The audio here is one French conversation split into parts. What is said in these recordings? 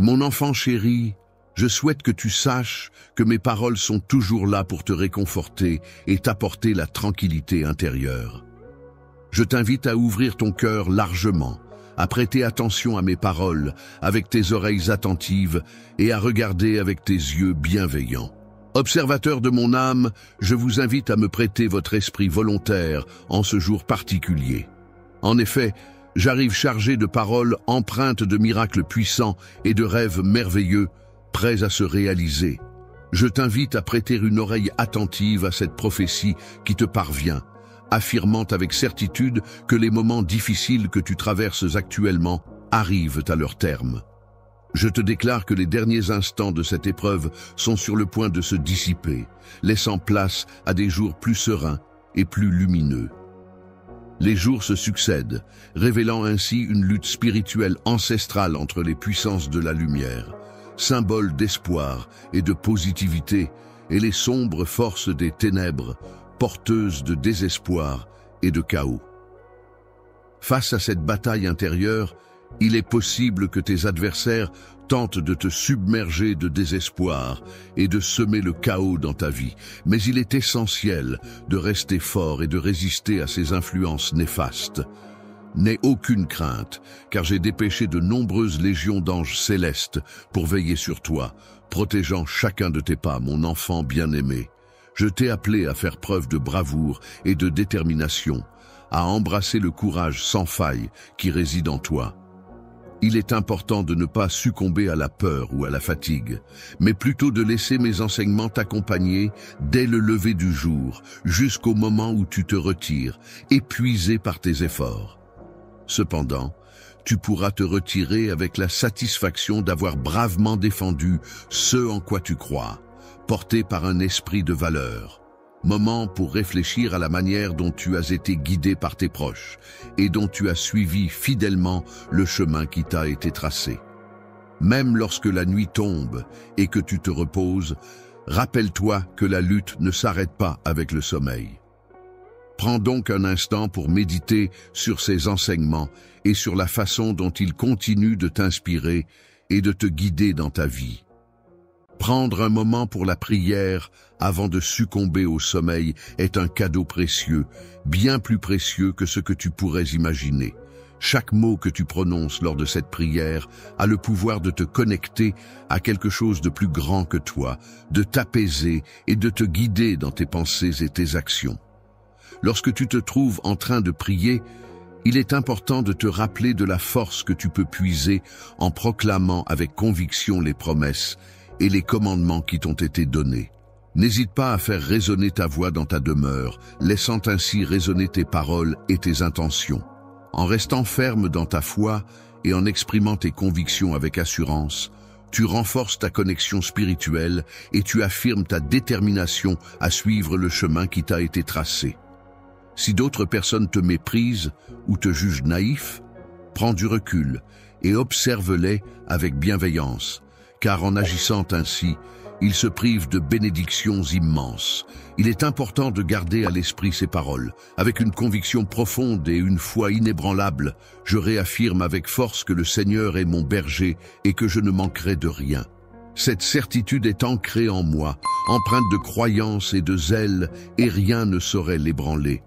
Mon enfant chéri, je souhaite que tu saches que mes paroles sont toujours là pour te réconforter et t'apporter la tranquillité intérieure. Je t'invite à ouvrir ton cœur largement, à prêter attention à mes paroles avec tes oreilles attentives et à regarder avec tes yeux bienveillants. Observateur de mon âme, je vous invite à me prêter votre esprit volontaire en ce jour particulier. En effet, j'arrive chargé de paroles empreintes de miracles puissants et de rêves merveilleux, prêts à se réaliser. Je t'invite à prêter une oreille attentive à cette prophétie qui te parvient, affirmant avec certitude que les moments difficiles que tu traverses actuellement arrivent à leur terme. Je te déclare que les derniers instants de cette épreuve sont sur le point de se dissiper, laissant place à des jours plus sereins et plus lumineux. Les jours se succèdent, révélant ainsi une lutte spirituelle ancestrale entre les puissances de la lumière, symbole d'espoir et de positivité, et les sombres forces des ténèbres, porteuses de désespoir et de chaos. Face à cette bataille intérieure, il est possible que tes adversaires tentent de te submerger de désespoir et de semer le chaos dans ta vie, mais il est essentiel de rester fort et de résister à ces influences néfastes. N'aie aucune crainte, car j'ai dépêché de nombreuses légions d'anges célestes pour veiller sur toi, protégeant chacun de tes pas, mon enfant bien-aimé. Je t'ai appelé à faire preuve de bravoure et de détermination, à embrasser le courage sans faille qui réside en toi. Il est important de ne pas succomber à la peur ou à la fatigue, mais plutôt de laisser mes enseignements t'accompagner dès le lever du jour, jusqu'au moment où tu te retires, épuisé par tes efforts. Cependant, tu pourras te retirer avec la satisfaction d'avoir bravement défendu ce en quoi tu crois, porté par un esprit de valeur. Moment pour réfléchir à la manière dont tu as été guidé par tes proches et dont tu as suivi fidèlement le chemin qui t'a été tracé. Même lorsque la nuit tombe et que tu te reposes, rappelle-toi que la lutte ne s'arrête pas avec le sommeil. Prends donc un instant pour méditer sur ces enseignements et sur la façon dont ils continuent de t'inspirer et de te guider dans ta vie. Prendre un moment pour la prière avant de succomber au sommeil est un cadeau précieux, bien plus précieux que ce que tu pourrais imaginer. Chaque mot que tu prononces lors de cette prière a le pouvoir de te connecter à quelque chose de plus grand que toi, de t'apaiser et de te guider dans tes pensées et tes actions. Lorsque tu te trouves en train de prier, il est important de te rappeler de la force que tu peux puiser en proclamant avec conviction les promesses et les commandements qui t'ont été donnés. N'hésite pas à faire résonner ta voix dans ta demeure, laissant ainsi résonner tes paroles et tes intentions. En restant ferme dans ta foi et en exprimant tes convictions avec assurance, tu renforces ta connexion spirituelle et tu affirmes ta détermination à suivre le chemin qui t'a été tracé. Si d'autres personnes te méprisent ou te jugent naïf, prends du recul et observe-les avec bienveillance, car en agissant ainsi, ils se privent de bénédictions immenses. Il est important de garder à l'esprit ces paroles. Avec une conviction profonde et une foi inébranlable, je réaffirme avec force que le Seigneur est mon berger et que je ne manquerai de rien. Cette certitude est ancrée en moi, empreinte de croyance et de zèle, et rien ne saurait l'ébranler.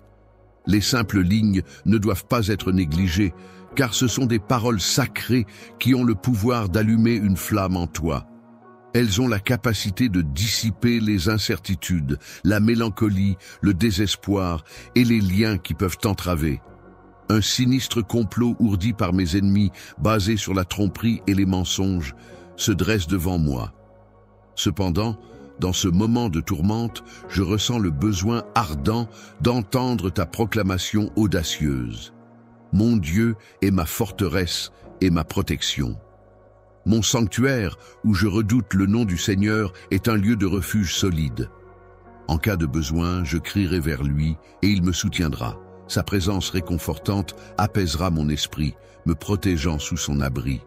Les simples lignes ne doivent pas être négligées, car ce sont des paroles sacrées qui ont le pouvoir d'allumer une flamme en toi. Elles ont la capacité de dissiper les incertitudes, la mélancolie, le désespoir et les liens qui peuvent t'entraver. Un sinistre complot ourdi par mes ennemis, basé sur la tromperie et les mensonges, se dresse devant moi. Cependant, dans ce moment de tourmente, je ressens le besoin ardent d'entendre ta proclamation audacieuse. Mon Dieu est ma forteresse et ma protection. Mon sanctuaire, où je redoute le nom du Seigneur, est un lieu de refuge solide. En cas de besoin, je crierai vers lui et il me soutiendra. Sa présence réconfortante apaisera mon esprit, me protégeant sous son abri.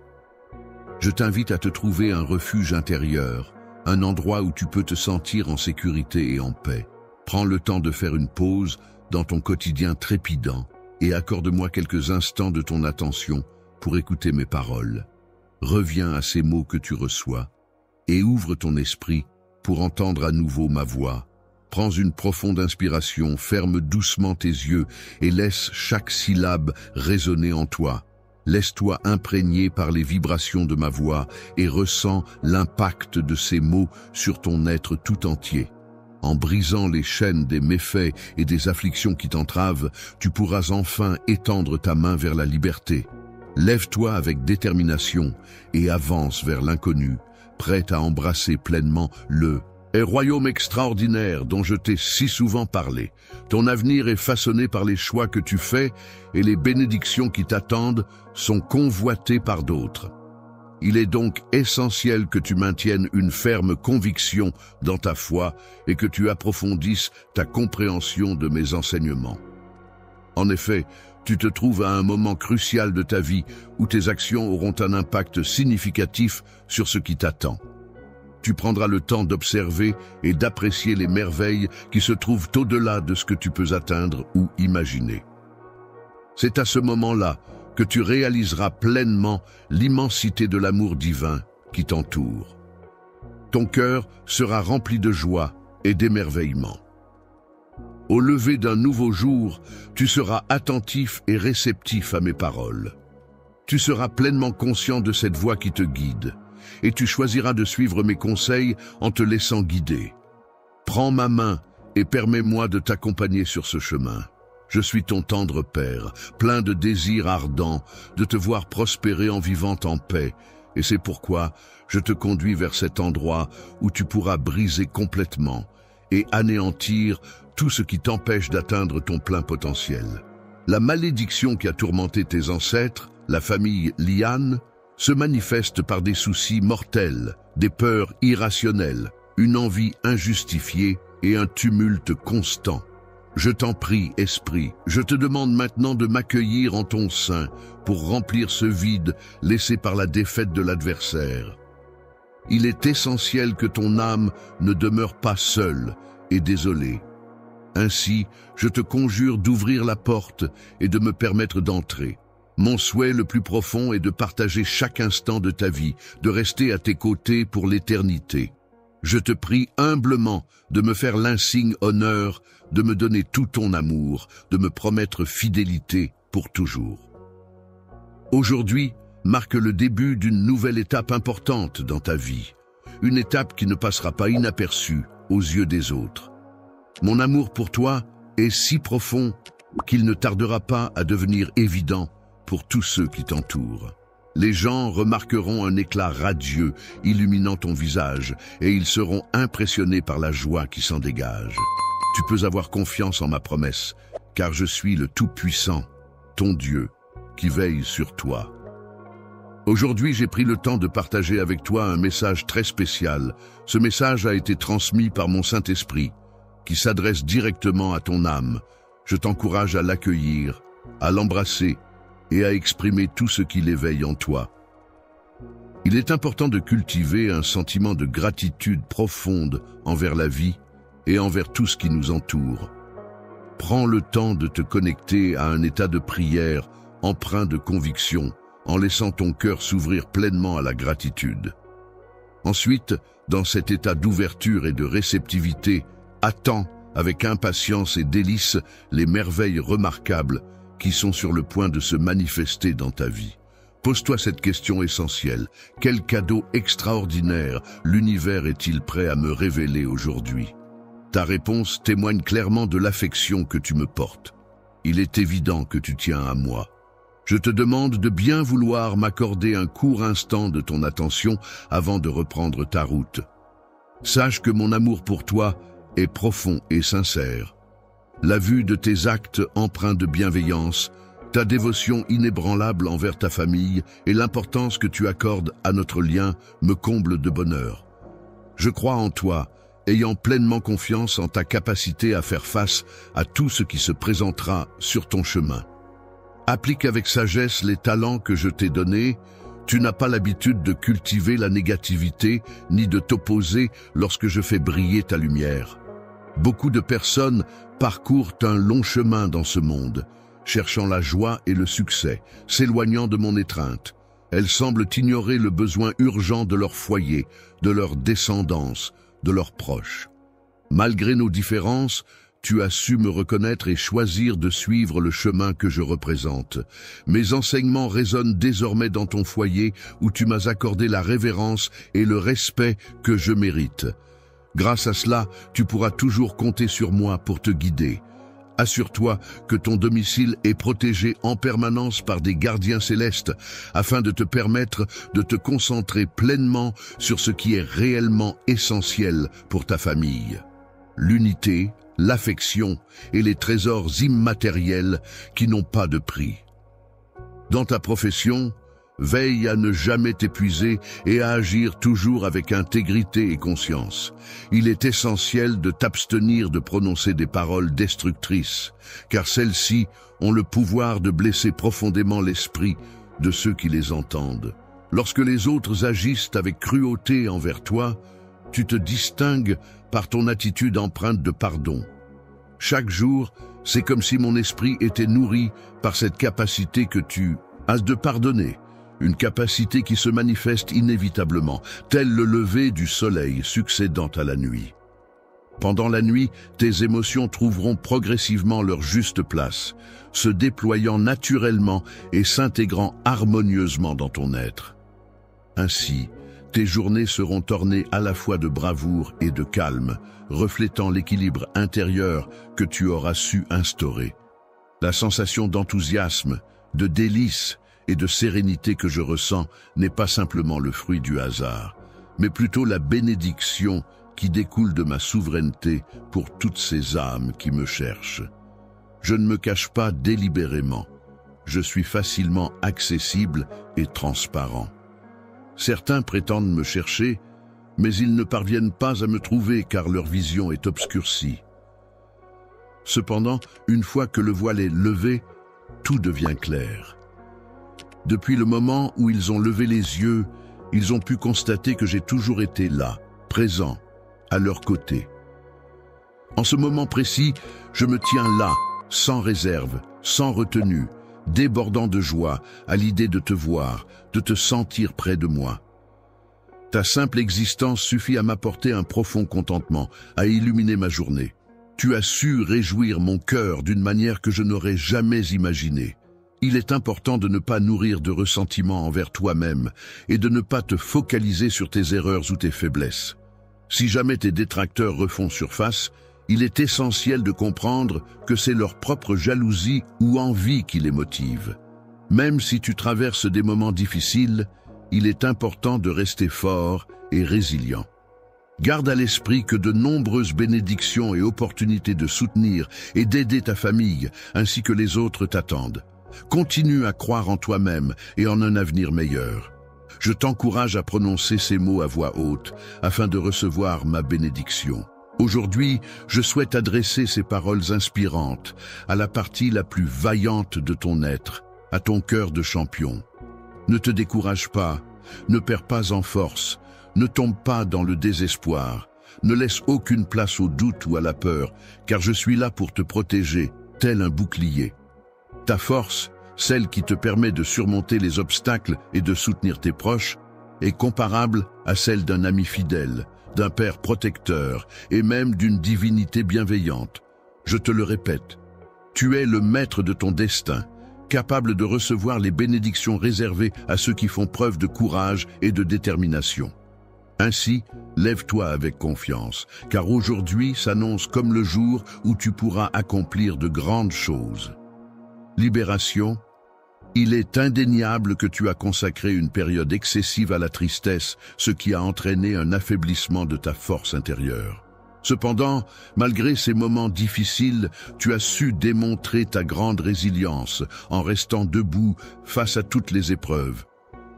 Je t'invite à te trouver un refuge intérieur, un endroit où tu peux te sentir en sécurité et en paix. Prends le temps de faire une pause dans ton quotidien trépidant et accorde-moi quelques instants de ton attention pour écouter mes paroles. reviens à ces mots que tu reçois et ouvre ton esprit pour entendre à nouveau ma voix. Prends une profonde inspiration, ferme doucement tes yeux et laisse chaque syllabe résonner en toi. Laisse-toi imprégner par les vibrations de ma voix et ressens l'impact de ces mots sur ton être tout entier. En brisant les chaînes des méfaits et des afflictions qui t'entravent, tu pourras enfin étendre ta main vers la liberté. Lève-toi avec détermination et avance vers l'inconnu, prête à embrasser pleinement le royaume extraordinaire dont je t'ai si souvent parlé. Ton avenir est façonné par les choix que tu fais et les bénédictions qui t'attendent sont convoitées par d'autres. Il est donc essentiel que tu maintiennes une ferme conviction dans ta foi et que tu approfondisses ta compréhension de mes enseignements. En effet, tu te trouves à un moment crucial de ta vie où tes actions auront un impact significatif sur ce qui t'attend. Tu prendras le temps d'observer et d'apprécier les merveilles qui se trouvent au-delà de ce que tu peux atteindre ou imaginer. C'est à ce moment-là que tu réaliseras pleinement l'immensité de l'amour divin qui t'entoure. Ton cœur sera rempli de joie et d'émerveillement. Au lever d'un nouveau jour, tu seras attentif et réceptif à mes paroles. Tu seras pleinement conscient de cette voix qui te guide, et tu choisiras de suivre mes conseils en te laissant guider. Prends ma main et permets-moi de t'accompagner sur ce chemin. Je suis ton tendre Père, plein de désirs ardents, de te voir prospérer en vivant en paix, et c'est pourquoi je te conduis vers cet endroit où tu pourras briser complètement et anéantir tout ce qui t'empêche d'atteindre ton plein potentiel. La malédiction qui a tourmenté tes ancêtres, la famille Lian, se manifeste par des soucis mortels, des peurs irrationnelles, une envie injustifiée et un tumulte constant. Je t'en prie, Esprit, je te demande maintenant de m'accueillir en ton sein pour remplir ce vide laissé par la défaite de l'adversaire. Il est essentiel que ton âme ne demeure pas seule et désolée. Ainsi, je te conjure d'ouvrir la porte et de me permettre d'entrer. Mon souhait le plus profond est de partager chaque instant de ta vie, de rester à tes côtés pour l'éternité. Je te prie humblement de me faire l'insigne honneur de me donner tout ton amour, de me promettre fidélité pour toujours. Aujourd'hui marque le début d'une nouvelle étape importante dans ta vie, une étape qui ne passera pas inaperçue aux yeux des autres. Mon amour pour toi est si profond qu'il ne tardera pas à devenir évident pour tous ceux qui t'entourent. Les gens remarqueront un éclat radieux illuminant ton visage et ils seront impressionnés par la joie qui s'en dégage. Tu peux avoir confiance en ma promesse, car je suis le Tout-Puissant, ton Dieu, qui veille sur toi. Aujourd'hui, j'ai pris le temps de partager avec toi un message très spécial. Ce message a été transmis par mon Saint-Esprit, qui s'adresse directement à ton âme. Je t'encourage à l'accueillir, à l'embrasser et à exprimer tout ce qui l'éveille en toi. Il est important de cultiver un sentiment de gratitude profonde envers la vie et envers tout ce qui nous entoure. Prends le temps de te connecter à un état de prière empreint de conviction, en laissant ton cœur s'ouvrir pleinement à la gratitude. Ensuite, dans cet état d'ouverture et de réceptivité, attends avec impatience et délice les merveilles remarquables qui sont sur le point de se manifester dans ta vie. Pose-toi cette question essentielle. Quel cadeau extraordinaire l'univers est-il prêt à me révéler aujourd'hui? Ta réponse témoigne clairement de l'affection que tu me portes. Il est évident que tu tiens à moi. Je te demande de bien vouloir m'accorder un court instant de ton attention avant de reprendre ta route. Sache que mon amour pour toi est profond et sincère. La vue de tes actes empreints de bienveillance, ta dévotion inébranlable envers ta famille et l'importance que tu accordes à notre lien me comblent de bonheur. Je crois en toi, ayant pleinement confiance en ta capacité à faire face à tout ce qui se présentera sur ton chemin. Applique avec sagesse les talents que je t'ai donnés. Tu n'as pas l'habitude de cultiver la négativité ni de t'opposer lorsque je fais briller ta lumière. Beaucoup de personnes parcourent un long chemin dans ce monde, cherchant la joie et le succès, s'éloignant de mon étreinte. Elles semblent ignorer le besoin urgent de leur foyer, de leur descendance, de leurs proches. Malgré nos différences, tu as su me reconnaître et choisir de suivre le chemin que je représente. Mes enseignements résonnent désormais dans ton foyer où tu m'as accordé la révérence et le respect que je mérite. Grâce à cela, tu pourras toujours compter sur moi pour te guider. Assure-toi que ton domicile est protégé en permanence par des gardiens célestes afin de te permettre de te concentrer pleinement sur ce qui est réellement essentiel pour ta famille. L'unité, l'affection et les trésors immatériels qui n'ont pas de prix. Dans ta profession, veille à ne jamais t'épuiser et à agir toujours avec intégrité et conscience. Il est essentiel de t'abstenir de prononcer des paroles destructrices, car celles-ci ont le pouvoir de blesser profondément l'esprit de ceux qui les entendent. Lorsque les autres agissent avec cruauté envers toi, tu te distingues par ton attitude empreinte de pardon. Chaque jour, c'est comme si mon esprit était nourri par cette capacité que tu as de pardonner. Une capacité qui se manifeste inévitablement, tel le lever du soleil succédant à la nuit. Pendant la nuit, tes émotions trouveront progressivement leur juste place, se déployant naturellement et s'intégrant harmonieusement dans ton être. Ainsi, tes journées seront ornées à la fois de bravoure et de calme, reflétant l'équilibre intérieur que tu auras su instaurer. La sensation d'enthousiasme, de délice et de sérénité que je ressens n'est pas simplement le fruit du hasard, mais plutôt la bénédiction qui découle de ma souveraineté pour toutes ces âmes qui me cherchent. Je ne me cache pas délibérément. Je suis facilement accessible et transparent. Certains prétendent me chercher, mais ils ne parviennent pas à me trouver car leur vision est obscurcie. Cependant, une fois que le voile est levé, tout devient clair. Depuis le moment où ils ont levé les yeux, ils ont pu constater que j'ai toujours été là, présent, à leur côté. En ce moment précis, je me tiens là, sans réserve, sans retenue, débordant de joie à l'idée de te voir, de te sentir près de moi. Ta simple existence suffit à m'apporter un profond contentement, à illuminer ma journée. Tu as su réjouir mon cœur d'une manière que je n'aurais jamais imaginée. Il est important de ne pas nourrir de ressentiment envers toi-même et de ne pas te focaliser sur tes erreurs ou tes faiblesses. Si jamais tes détracteurs refont surface, il est essentiel de comprendre que c'est leur propre jalousie ou envie qui les motive. Même si tu traverses des moments difficiles, il est important de rester fort et résilient. Garde à l'esprit que de nombreuses bénédictions et opportunités de soutenir et d'aider ta famille ainsi que les autres t'attendent. Continue à croire en toi-même et en un avenir meilleur. Je t'encourage à prononcer ces mots à voix haute afin de recevoir ma bénédiction. Aujourd'hui, je souhaite adresser ces paroles inspirantes à la partie la plus vaillante de ton être, à ton cœur de champion. Ne te décourage pas, ne perds pas en force, ne tombe pas dans le désespoir, ne laisse aucune place au doute ou à la peur, car je suis là pour te protéger, tel un bouclier. Ta force, celle qui te permet de surmonter les obstacles et de soutenir tes proches, est comparable à celle d'un ami fidèle, d'un père protecteur et même d'une divinité bienveillante. Je te le répète, tu es le maître de ton destin, capable de recevoir les bénédictions réservées à ceux qui font preuve de courage et de détermination. Ainsi, lève-toi avec confiance, car aujourd'hui s'annonce comme le jour où tu pourras accomplir de grandes choses. Libération. Il est indéniable que tu as consacré une période excessive à la tristesse, ce qui a entraîné un affaiblissement de ta force intérieure. Cependant, malgré ces moments difficiles, tu as su démontrer ta grande résilience en restant debout face à toutes les épreuves.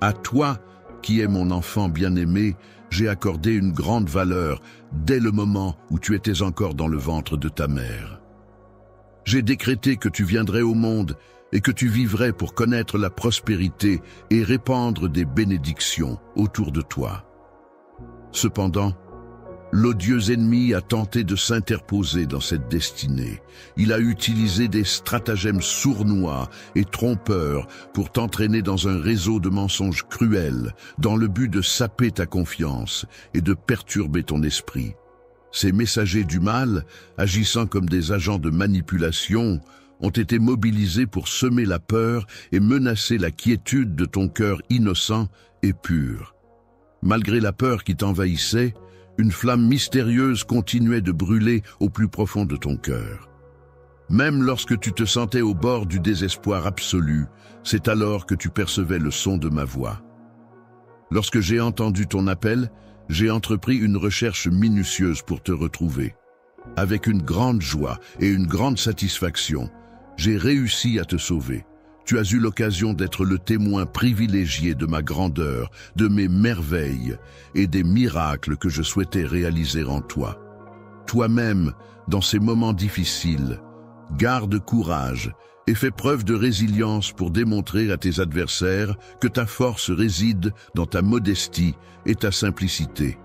À toi, qui es mon enfant bien-aimé, j'ai accordé une grande valeur dès le moment où tu étais encore dans le ventre de ta mère. J'ai décrété que tu viendrais au monde et que tu vivrais pour connaître la prospérité et répandre des bénédictions autour de toi. Cependant, L'odieux ennemi a tenté de s'interposer dans cette destinée. Il a utilisé des stratagèmes sournois et trompeurs pour t'entraîner dans un réseau de mensonges cruels, dans le but de saper ta confiance et de perturber ton esprit. Ces messagers du mal, agissant comme des agents de manipulation, ont été mobilisés pour semer la peur et menacer la quiétude de ton cœur innocent et pur. Malgré la peur qui t'envahissait, une flamme mystérieuse continuait de brûler au plus profond de ton cœur. Même lorsque tu te sentais au bord du désespoir absolu, c'est alors que tu percevais le son de ma voix. Lorsque j'ai entendu ton appel, j'ai entrepris une recherche minutieuse pour te retrouver. Avec une grande joie et une grande satisfaction, j'ai réussi à te sauver. Tu as eu l'occasion d'être le témoin privilégié de ma grandeur, de mes merveilles et des miracles que je souhaitais réaliser en toi. Toi-même, dans ces moments difficiles, garde courage et fais preuve de résilience pour démontrer à tes adversaires que ta force réside dans ta modestie et ta simplicité.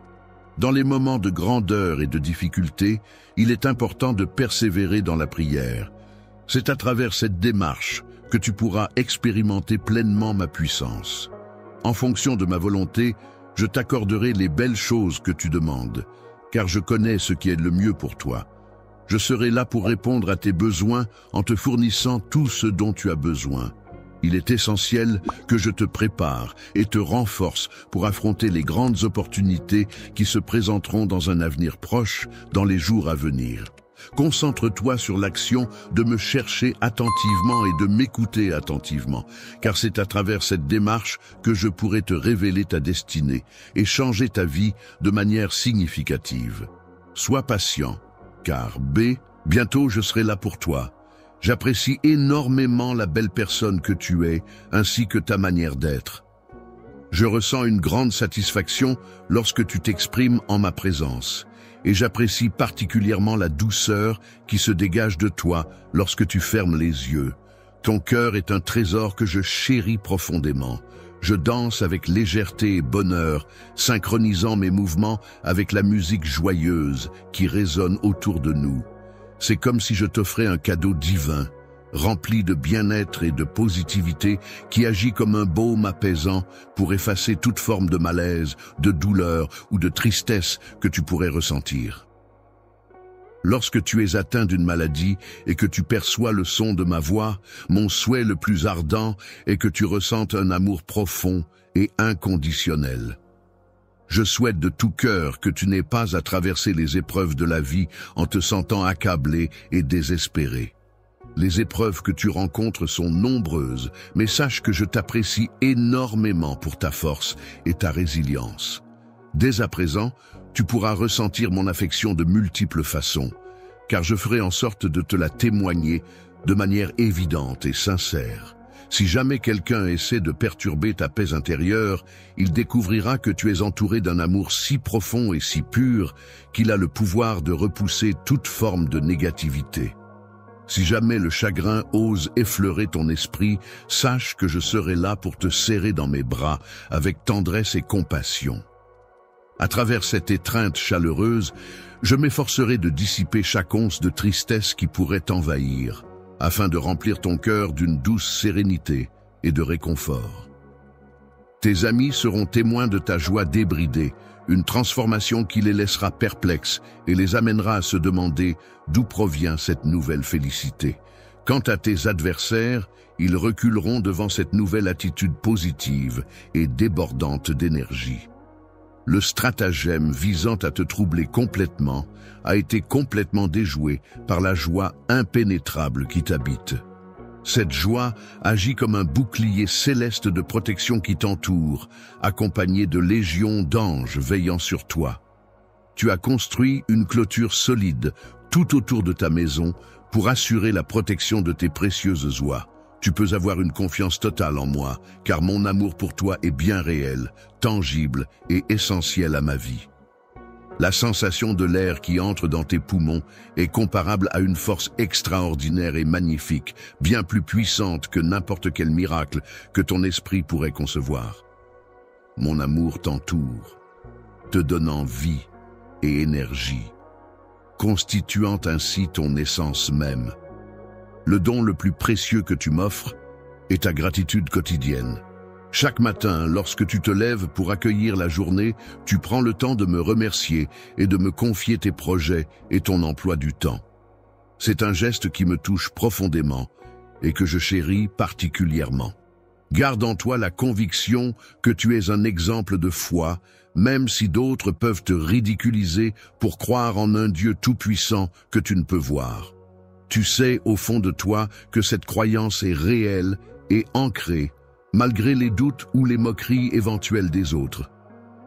Dans les moments de grandeur et de difficulté, il est important de persévérer dans la prière. C'est à travers cette démarche que tu pourras expérimenter pleinement ma puissance. En fonction de ma volonté, je t'accorderai les belles choses que tu demandes, car je connais ce qui est le mieux pour toi. Je serai là pour répondre à tes besoins en te fournissant tout ce dont tu as besoin. Il est essentiel que je te prépare et te renforce pour affronter les grandes opportunités qui se présenteront dans un avenir proche, dans les jours à venir. Concentre-toi sur l'action de me chercher attentivement et de m'écouter attentivement, car c'est à travers cette démarche que je pourrai te révéler ta destinée et changer ta vie de manière significative. Sois patient, car bientôt je serai là pour toi. J'apprécie énormément la belle personne que tu es, ainsi que ta manière d'être. Je ressens une grande satisfaction lorsque tu t'exprimes en ma présence. Et j'apprécie particulièrement la douceur qui se dégage de toi lorsque tu fermes les yeux. Ton cœur est un trésor que je chéris profondément. Je danse avec légèreté et bonheur, synchronisant mes mouvements avec la musique joyeuse qui résonne autour de nous. C'est comme si je t'offrais un cadeau divin, rempli de bien-être et de positivité qui agit comme un baume apaisant pour effacer toute forme de malaise, de douleur ou de tristesse que tu pourrais ressentir. Lorsque tu es atteint d'une maladie et que tu perçois le son de ma voix, mon souhait le plus ardent est que tu ressentes un amour profond et inconditionnel. Je souhaite de tout cœur que tu n'aies pas à traverser les épreuves de la vie en te sentant accablé et désespéré. Les épreuves que tu rencontres sont nombreuses, mais sache que je t'apprécie énormément pour ta force et ta résilience. Dès à présent, tu pourras ressentir mon affection de multiples façons, car je ferai en sorte de te la témoigner de manière évidente et sincère. Si jamais quelqu'un essaie de perturber ta paix intérieure, il découvrira que tu es entouré d'un amour si profond et si pur qu'il a le pouvoir de repousser toute forme de négativité. Si jamais le chagrin ose effleurer ton esprit, sache que je serai là pour te serrer dans mes bras avec tendresse et compassion. À travers cette étreinte chaleureuse, je m'efforcerai de dissiper chaque once de tristesse qui pourrait t'envahir, afin de remplir ton cœur d'une douce sérénité et de réconfort. Tes amis seront témoins de ta joie débridée, une transformation qui les laissera perplexes et les amènera à se demander d'où provient cette nouvelle félicité. Quant à tes adversaires, ils reculeront devant cette nouvelle attitude positive et débordante d'énergie. Le stratagème visant à te troubler complètement a été complètement déjoué par la joie impénétrable qui t'habite. Cette joie agit comme un bouclier céleste de protection qui t'entoure, accompagné de légions d'anges veillant sur toi. Tu as construit une clôture solide tout autour de ta maison pour assurer la protection de tes précieuses oies. Tu peux avoir une confiance totale en moi, car mon amour pour toi est bien réel, tangible et essentiel à ma vie. La sensation de l'air qui entre dans tes poumons est comparable à une force extraordinaire et magnifique, bien plus puissante que n'importe quel miracle que ton esprit pourrait concevoir. Mon amour t'entoure, te donnant vie et énergie, constituant ainsi ton essence même. Le don le plus précieux que tu m'offres est ta gratitude quotidienne. Chaque matin, lorsque tu te lèves pour accueillir la journée, tu prends le temps de me remercier et de me confier tes projets et ton emploi du temps. C'est un geste qui me touche profondément et que je chéris particulièrement. Garde en toi la conviction que tu es un exemple de foi, même si d'autres peuvent te ridiculiser pour croire en un Dieu tout-puissant que tu ne peux voir. Tu sais au fond de toi que cette croyance est réelle et ancrée, malgré les doutes ou les moqueries éventuelles des autres.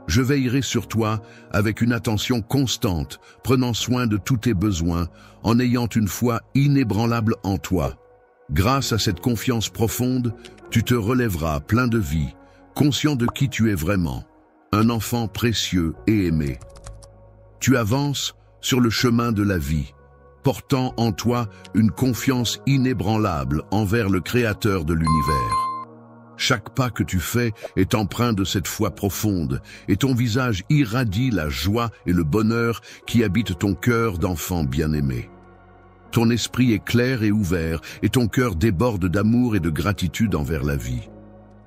Je veillerai sur toi avec une attention constante, prenant soin de tous tes besoins, en ayant une foi inébranlable en toi. Grâce à cette confiance profonde, tu te relèveras plein de vie, conscient de qui tu es vraiment, un enfant précieux et aimé. Tu avances sur le chemin de la vie, portant en toi une confiance inébranlable envers le Créateur de l'univers. Chaque pas que tu fais est empreint de cette foi profonde, et ton visage irradie la joie et le bonheur qui habitent ton cœur d'enfant bien-aimé. Ton esprit est clair et ouvert, et ton cœur déborde d'amour et de gratitude envers la vie.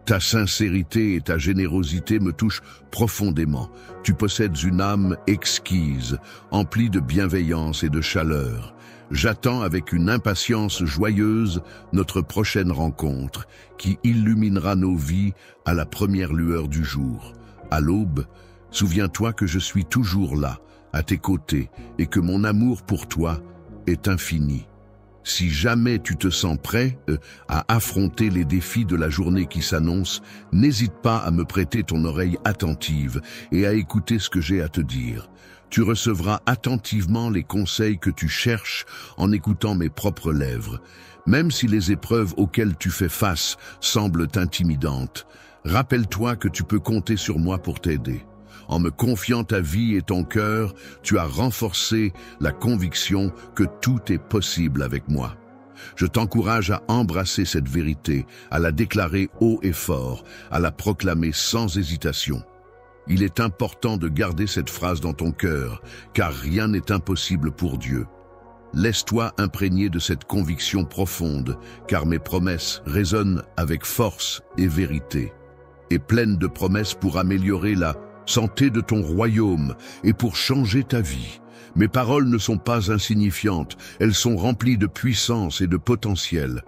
Ta sincérité et ta générosité me touchent profondément. Tu possèdes une âme exquise, emplie de bienveillance et de chaleur. J'attends avec une impatience joyeuse notre prochaine rencontre, qui illuminera nos vies à la première lueur du jour. À l'aube, souviens-toi que je suis toujours là, à tes côtés, et que mon amour pour toi est infini. Si jamais tu te sens prêt à affronter les défis de la journée qui s'annonce, n'hésite pas à me prêter ton oreille attentive et à écouter ce que j'ai à te dire. Tu recevras attentivement les conseils que tu cherches en écoutant mes propres lèvres. Même si les épreuves auxquelles tu fais face semblent intimidantes, rappelle-toi que tu peux compter sur moi pour t'aider. En me confiant ta vie et ton cœur, tu as renforcé la conviction que tout est possible avec moi. Je t'encourage à embrasser cette vérité, à la déclarer haut et fort, à la proclamer sans hésitation. Il est important de garder cette phrase dans ton cœur, car rien n'est impossible pour Dieu. Laisse-toi imprégner de cette conviction profonde, car mes promesses résonnent avec force et vérité, et pleines de promesses pour améliorer la santé de ton royaume et pour changer ta vie. Mes paroles ne sont pas insignifiantes, elles sont remplies de puissance et de potentiel.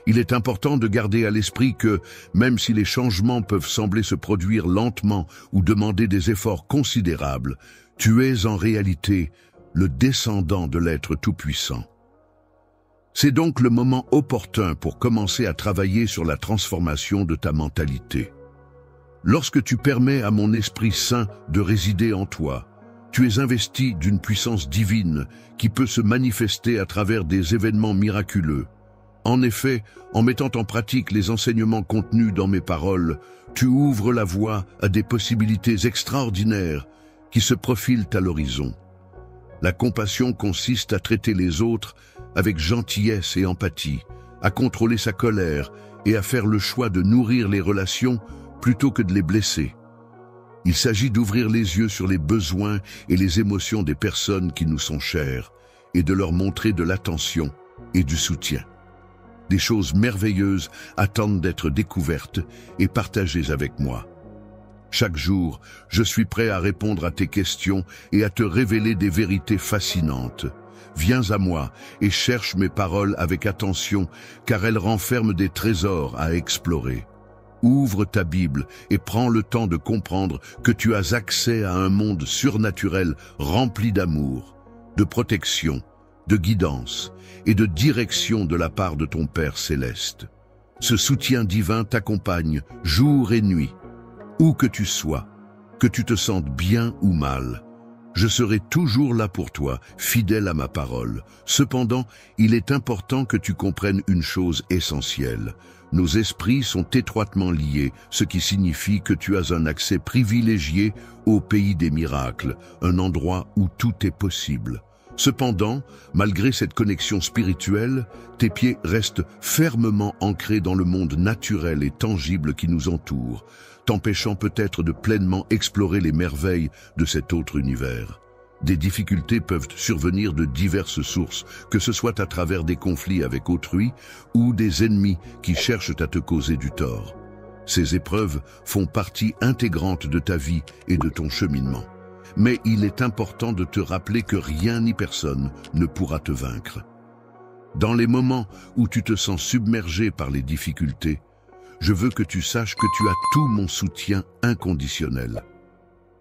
Il est important de garder à l'esprit que, même si les changements peuvent sembler se produire lentement ou demander des efforts considérables, tu es en réalité le descendant de l'être tout-puissant. C'est donc le moment opportun pour commencer à travailler sur la transformation de ta mentalité. Lorsque tu permets à mon Esprit Saint de résider en toi, tu es investi d'une puissance divine qui peut se manifester à travers des événements miraculeux. En effet, en mettant en pratique les enseignements contenus dans mes paroles, tu ouvres la voie à des possibilités extraordinaires qui se profilent à l'horizon. La compassion consiste à traiter les autres avec gentillesse et empathie, à contrôler sa colère et à faire le choix de nourrir les relations plutôt que de les blesser. Il s'agit d'ouvrir les yeux sur les besoins et les émotions des personnes qui nous sont chères et de leur montrer de l'attention et du soutien. Des choses merveilleuses attendent d'être découvertes et partagées avec moi. Chaque jour, je suis prêt à répondre à tes questions et à te révéler des vérités fascinantes. Viens à moi et cherche mes paroles avec attention, car elles renferment des trésors à explorer. Ouvre ta Bible et prends le temps de comprendre que tu as accès à un monde surnaturel rempli d'amour, de protection, de guidance et de direction de la part de ton Père céleste. Ce soutien divin t'accompagne jour et nuit. Où que tu sois, que tu te sentes bien ou mal, je serai toujours là pour toi, fidèle à ma parole. Cependant, il est important que tu comprennes une chose essentielle. Nos esprits sont étroitement liés, ce qui signifie que tu as un accès privilégié au pays des miracles, un endroit où tout est possible. Cependant, malgré cette connexion spirituelle, tes pieds restent fermement ancrés dans le monde naturel et tangible qui nous entoure, t'empêchant peut-être de pleinement explorer les merveilles de cet autre univers. Des difficultés peuvent survenir de diverses sources, que ce soit à travers des conflits avec autrui ou des ennemis qui cherchent à te causer du tort. Ces épreuves font partie intégrante de ta vie et de ton cheminement. Mais il est important de te rappeler que rien ni personne ne pourra te vaincre. Dans les moments où tu te sens submergé par les difficultés, je veux que tu saches que tu as tout mon soutien inconditionnel.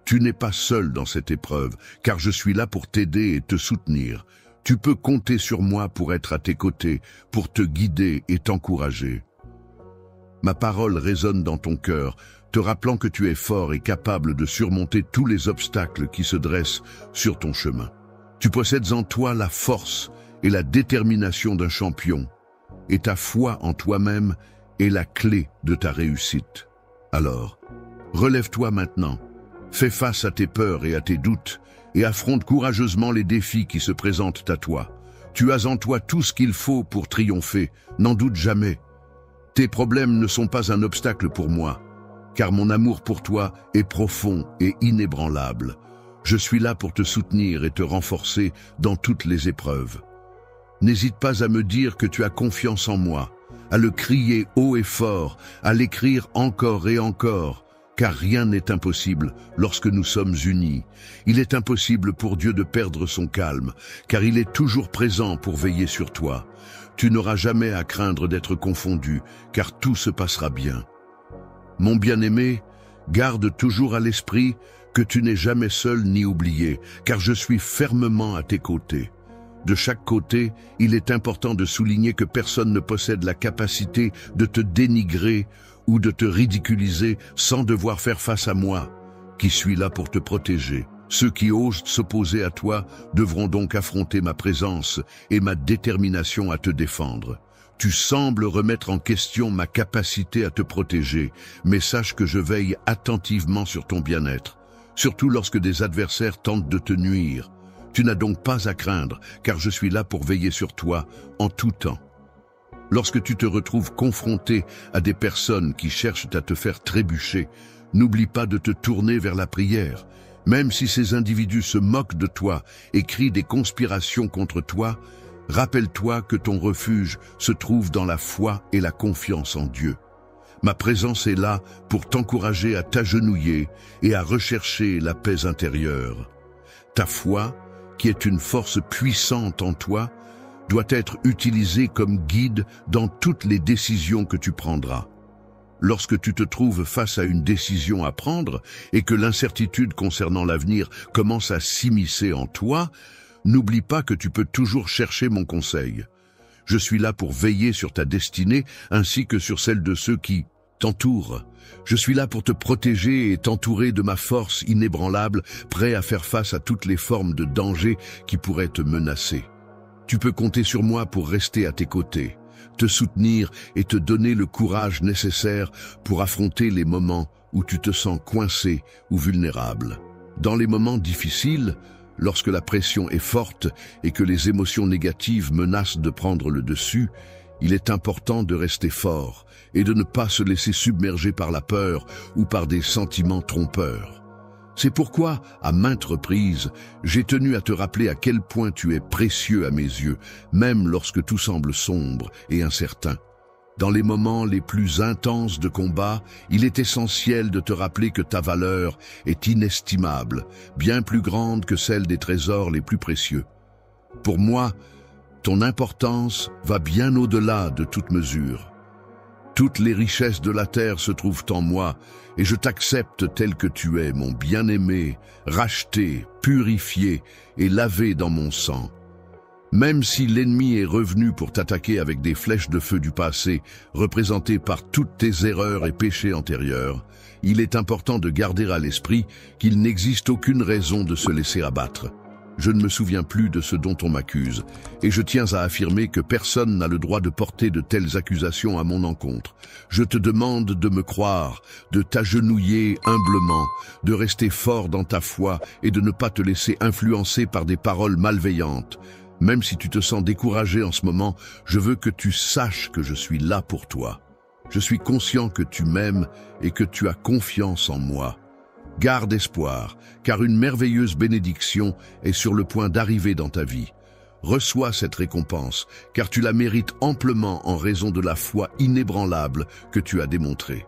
Tu n'es pas seul dans cette épreuve, car je suis là pour t'aider et te soutenir. Tu peux compter sur moi pour être à tes côtés, pour te guider et t'encourager. Ma parole résonne dans ton cœur, te rappelant que tu es fort et capable de surmonter tous les obstacles qui se dressent sur ton chemin. Tu possèdes en toi la force et la détermination d'un champion, et ta foi en toi-même est la clé de ta réussite. Alors, relève-toi maintenant, fais face à tes peurs et à tes doutes, et affronte courageusement les défis qui se présentent à toi. Tu as en toi tout ce qu'il faut pour triompher, n'en doute jamais. Tes problèmes ne sont pas un obstacle pour moi, car mon amour pour toi est profond et inébranlable. Je suis là pour te soutenir et te renforcer dans toutes les épreuves. N'hésite pas à me dire que tu as confiance en moi, à le crier haut et fort, à l'écrire encore et encore, car rien n'est impossible lorsque nous sommes unis. Il est impossible pour Dieu de perdre son calme, car il est toujours présent pour veiller sur toi. Tu n'auras jamais à craindre d'être confondu, car tout se passera bien. Mon bien-aimé, garde toujours à l'esprit que tu n'es jamais seul ni oublié, car je suis fermement à tes côtés. De chaque côté, il est important de souligner que personne ne possède la capacité de te dénigrer ou de te ridiculiser sans devoir faire face à moi, qui suis là pour te protéger. Ceux qui osent s'opposer à toi devront donc affronter ma présence et ma détermination à te défendre. Tu sembles remettre en question ma capacité à te protéger, mais sache que je veille attentivement sur ton bien-être, surtout lorsque des adversaires tentent de te nuire. Tu n'as donc pas à craindre, car je suis là pour veiller sur toi en tout temps. Lorsque tu te retrouves confronté à des personnes qui cherchent à te faire trébucher, n'oublie pas de te tourner vers la prière. Même si ces individus se moquent de toi et crient des conspirations contre toi, rappelle-toi que ton refuge se trouve dans la foi et la confiance en Dieu. Ma présence est là pour t'encourager à t'agenouiller et à rechercher la paix intérieure. Ta foi, qui est une force puissante en toi, doit être utilisée comme guide dans toutes les décisions que tu prendras. Lorsque tu te trouves face à une décision à prendre et que l'incertitude concernant l'avenir commence à s'immiscer en toi, n'oublie pas que tu peux toujours chercher mon conseil. Je suis là pour veiller sur ta destinée ainsi que sur celle de ceux qui t'entourent. Je suis là pour te protéger et t'entourer de ma force inébranlable, prêt à faire face à toutes les formes de danger qui pourraient te menacer. Tu peux compter sur moi pour rester à tes côtés, te soutenir et te donner le courage nécessaire pour affronter les moments où tu te sens coincé ou vulnérable. Dans les moments difficiles, lorsque la pression est forte et que les émotions négatives menacent de prendre le dessus, il est important de rester fort et de ne pas se laisser submerger par la peur ou par des sentiments trompeurs. C'est pourquoi, à maintes reprises, j'ai tenu à te rappeler à quel point tu es précieux à mes yeux, même lorsque tout semble sombre et incertain. Dans les moments les plus intenses de combat, il est essentiel de te rappeler que ta valeur est inestimable, bien plus grande que celle des trésors les plus précieux. Pour moi, ton importance va bien au-delà de toute mesure. Toutes les richesses de la terre se trouvent en moi, et je t'accepte tel que tu es, mon bien-aimé, racheté, purifié et lavé dans mon sang. Même si l'ennemi est revenu pour t'attaquer avec des flèches de feu du passé, représentées par toutes tes erreurs et péchés antérieurs, il est important de garder à l'esprit qu'il n'existe aucune raison de se laisser abattre. Je ne me souviens plus de ce dont on m'accuse, et je tiens à affirmer que personne n'a le droit de porter de telles accusations à mon encontre. Je te demande de me croire, de t'agenouiller humblement, de rester fort dans ta foi et de ne pas te laisser influencer par des paroles malveillantes. Même si tu te sens découragé en ce moment, je veux que tu saches que je suis là pour toi. Je suis conscient que tu m'aimes et que tu as confiance en moi. Garde espoir, car une merveilleuse bénédiction est sur le point d'arriver dans ta vie. Reçois cette récompense, car tu la mérites amplement en raison de la foi inébranlable que tu as démontrée.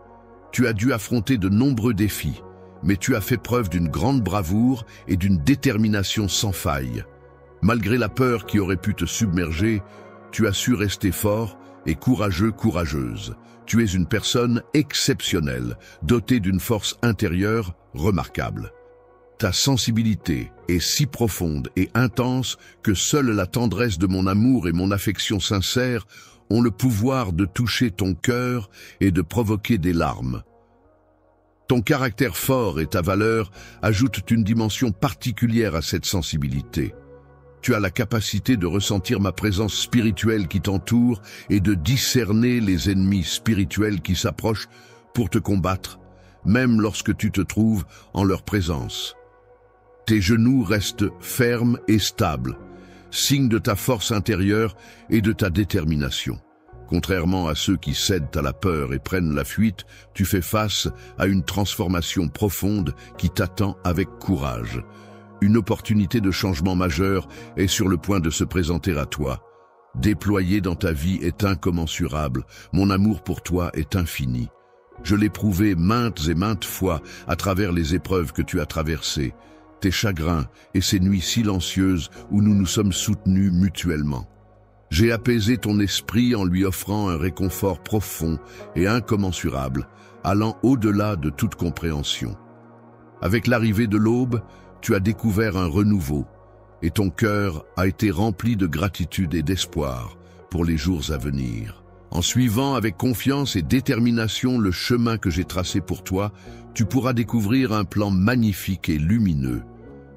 Tu as dû affronter de nombreux défis, mais tu as fait preuve d'une grande bravoure et d'une détermination sans faille. Malgré la peur qui aurait pu te submerger, tu as su rester fort et courageux, courageuse. Tu es une personne exceptionnelle, dotée d'une force intérieure remarquable. Ta sensibilité est si profonde et intense que seule la tendresse de mon amour et mon affection sincère ont le pouvoir de toucher ton cœur et de provoquer des larmes. Ton caractère fort et ta valeur ajoutent une dimension particulière à cette sensibilité. Tu as la capacité de ressentir ma présence spirituelle qui t'entoure et de discerner les ennemis spirituels qui s'approchent pour te combattre, même lorsque tu te trouves en leur présence. Tes genoux restent fermes et stables, signe de ta force intérieure et de ta détermination. Contrairement à ceux qui cèdent à la peur et prennent la fuite, tu fais face à une transformation profonde qui t'attend avec courage. Une opportunité de changement majeur est sur le point de se présenter à toi. Déployé dans ta vie est incommensurable, mon amour pour toi est infini. Je l'ai prouvé maintes et maintes fois à travers les épreuves que tu as traversées, tes chagrins et ces nuits silencieuses où nous nous sommes soutenus mutuellement. J'ai apaisé ton esprit en lui offrant un réconfort profond et incommensurable, allant au-delà de toute compréhension. Avec l'arrivée de l'aube, tu as découvert un renouveau, et ton cœur a été rempli de gratitude et d'espoir pour les jours à venir. En suivant avec confiance et détermination le chemin que j'ai tracé pour toi, tu pourras découvrir un plan magnifique et lumineux.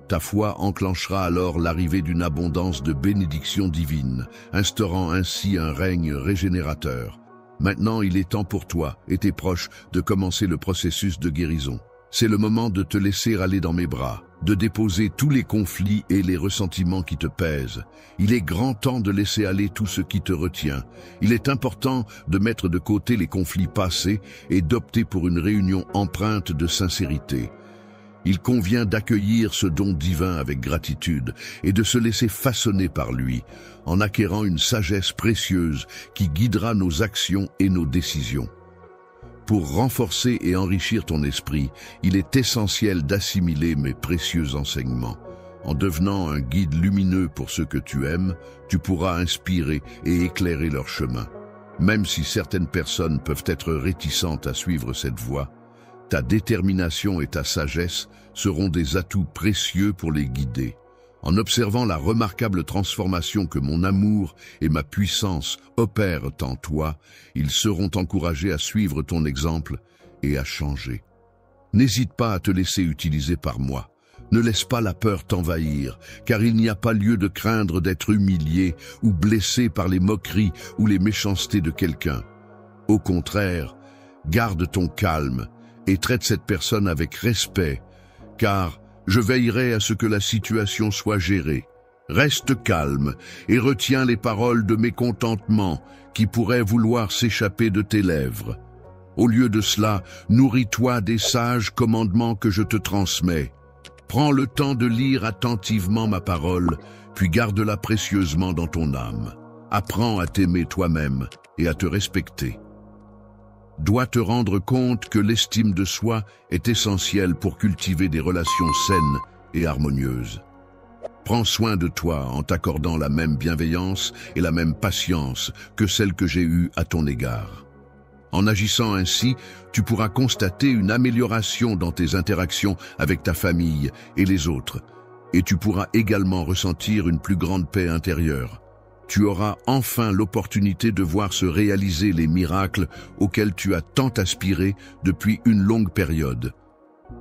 Ta foi enclenchera alors l'arrivée d'une abondance de bénédictions divines, instaurant ainsi un règne régénérateur. Maintenant, il est temps pour toi et tes proches de commencer le processus de guérison. C'est le moment de te laisser aller dans mes bras, de déposer tous les conflits et les ressentiments qui te pèsent. Il est grand temps de laisser aller tout ce qui te retient. Il est important de mettre de côté les conflits passés et d'opter pour une réunion empreinte de sincérité. Il convient d'accueillir ce don divin avec gratitude et de se laisser façonner par lui, en acquérant une sagesse précieuse qui guidera nos actions et nos décisions. Pour renforcer et enrichir ton esprit, il est essentiel d'assimiler mes précieux enseignements. En devenant un guide lumineux pour ceux que tu aimes, tu pourras inspirer et éclairer leur chemin. Même si certaines personnes peuvent être réticentes à suivre cette voie, ta détermination et ta sagesse seront des atouts précieux pour les guider. En observant la remarquable transformation que mon amour et ma puissance opèrent en toi, ils seront encouragés à suivre ton exemple et à changer. N'hésite pas à te laisser utiliser par moi. Ne laisse pas la peur t'envahir, car il n'y a pas lieu de craindre d'être humilié ou blessé par les moqueries ou les méchancetés de quelqu'un. Au contraire, garde ton calme et traite cette personne avec respect, car je veillerai à ce que la situation soit gérée. Reste calme et retiens les paroles de mécontentement qui pourraient vouloir s'échapper de tes lèvres. Au lieu de cela, nourris-toi des sages commandements que je te transmets. Prends le temps de lire attentivement ma parole, puis garde-la précieusement dans ton âme. Apprends à t'aimer toi-même et à te respecter. Dois te rendre compte que l'estime de soi est essentielle pour cultiver des relations saines et harmonieuses. Prends soin de toi en t'accordant la même bienveillance et la même patience que celle que j'ai eue à ton égard. En agissant ainsi, tu pourras constater une amélioration dans tes interactions avec ta famille et les autres, et tu pourras également ressentir une plus grande paix intérieure. Tu auras enfin l'opportunité de voir se réaliser les miracles auxquels tu as tant aspiré depuis une longue période.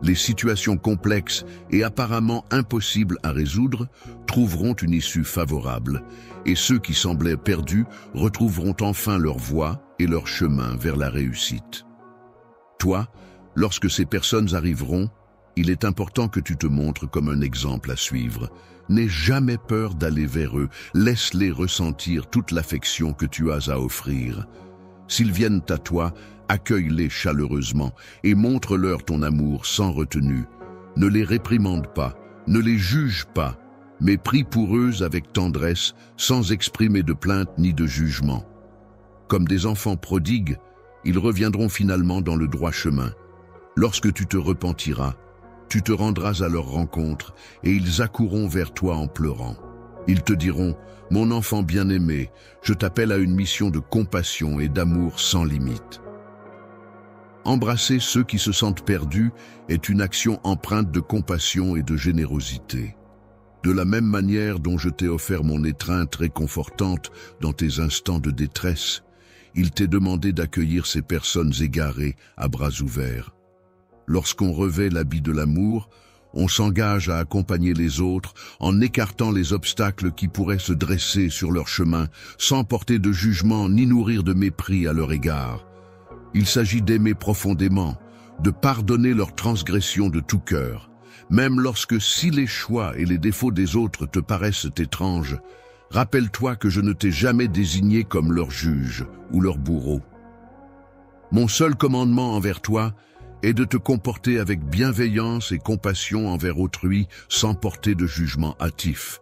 Les situations complexes et apparemment impossibles à résoudre trouveront une issue favorable, et ceux qui semblaient perdus retrouveront enfin leur voie et leur chemin vers la réussite. Toi, lorsque ces personnes arriveront, il est important que tu te montres comme un exemple à suivre. N'aie jamais peur d'aller vers eux, laisse-les ressentir toute l'affection que tu as à offrir. S'ils viennent à toi, accueille-les chaleureusement et montre-leur ton amour sans retenue. Ne les réprimande pas, ne les juge pas, mais prie pour eux avec tendresse, sans exprimer de plainte ni de jugement. Comme des enfants prodigues, ils reviendront finalement dans le droit chemin. Lorsque tu te repentiras, tu te rendras à leur rencontre et ils accourront vers toi en pleurant. Ils te diront, « Mon enfant bien-aimé, je t'appelle à une mission de compassion et d'amour sans limite. » Embrasser ceux qui se sentent perdus est une action empreinte de compassion et de générosité. De la même manière dont je t'ai offert mon étreinte réconfortante dans tes instants de détresse, il t'est demandé d'accueillir ces personnes égarées à bras ouverts. Lorsqu'on revêt l'habit de l'amour, on s'engage à accompagner les autres en écartant les obstacles qui pourraient se dresser sur leur chemin, sans porter de jugement ni nourrir de mépris à leur égard. Il s'agit d'aimer profondément, de pardonner leurs transgressions de tout cœur, même lorsque si les choix et les défauts des autres te paraissent étranges. Rappelle-toi que je ne t'ai jamais désigné comme leur juge ou leur bourreau. Mon seul commandement envers toi est de te comporter avec bienveillance et compassion envers autrui sans porter de jugement hâtif.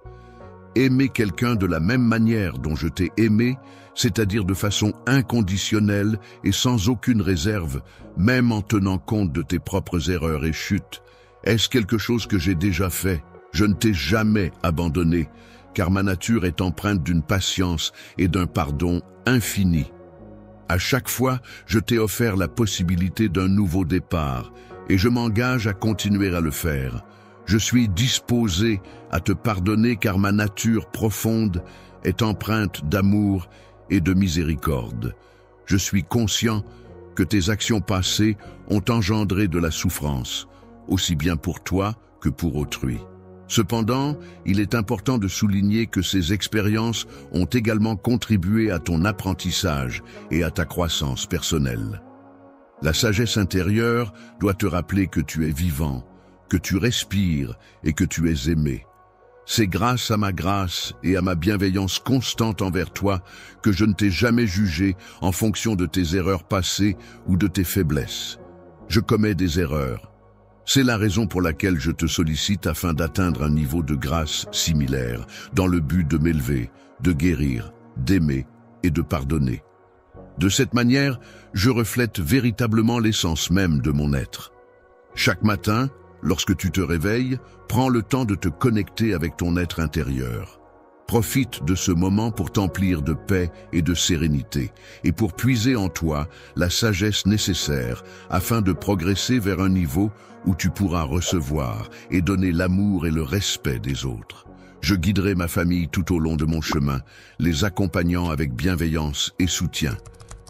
Aimer quelqu'un de la même manière dont je t'ai aimé, c'est-à-dire de façon inconditionnelle et sans aucune réserve, même en tenant compte de tes propres erreurs et chutes. Est-ce quelque chose que j'ai déjà fait? Je ne t'ai jamais abandonné, car ma nature est empreinte d'une patience et d'un pardon infini. À chaque fois, je t'ai offert la possibilité d'un nouveau départ, et je m'engage à continuer à le faire. Je suis disposé à te pardonner car ma nature profonde est empreinte d'amour et de miséricorde. Je suis conscient que tes actions passées ont engendré de la souffrance, aussi bien pour toi que pour autrui. Cependant, il est important de souligner que ces expériences ont également contribué à ton apprentissage et à ta croissance personnelle. La sagesse intérieure doit te rappeler que tu es vivant, que tu respires et que tu es aimé. C'est grâce à ma grâce et à ma bienveillance constante envers toi que je ne t'ai jamais jugé en fonction de tes erreurs passées ou de tes faiblesses. Je commets des erreurs. C'est la raison pour laquelle je te sollicite afin d'atteindre un niveau de grâce similaire, dans le but de m'élever, de guérir, d'aimer et de pardonner. De cette manière, je reflète véritablement l'essence même de mon être. Chaque matin, lorsque tu te réveilles, prends le temps de te connecter avec ton être intérieur. Profite de ce moment pour t'emplir de paix et de sérénité, et pour puiser en toi la sagesse nécessaire afin de progresser vers un niveau où tu pourras recevoir et donner l'amour et le respect des autres. Je guiderai ma famille tout au long de mon chemin, les accompagnant avec bienveillance et soutien.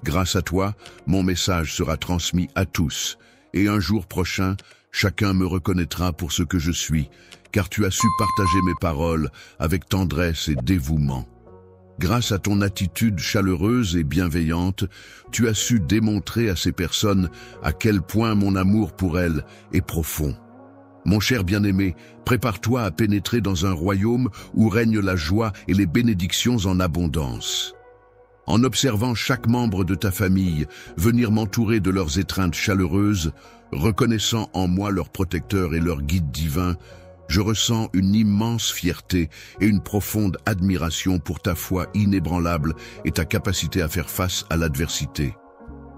Grâce à toi, mon message sera transmis à tous, et un jour prochain, chacun me reconnaîtra pour ce que je suis, car tu as su partager mes paroles avec tendresse et dévouement. Grâce à ton attitude chaleureuse et bienveillante, tu as su démontrer à ces personnes à quel point mon amour pour elles est profond. Mon cher bien-aimé, prépare-toi à pénétrer dans un royaume où règne la joie et les bénédictions en abondance. En observant chaque membre de ta famille venir m'entourer de leurs étreintes chaleureuses, reconnaissant en moi leur protecteur et leur guide divin, je ressens une immense fierté et une profonde admiration pour ta foi inébranlable et ta capacité à faire face à l'adversité.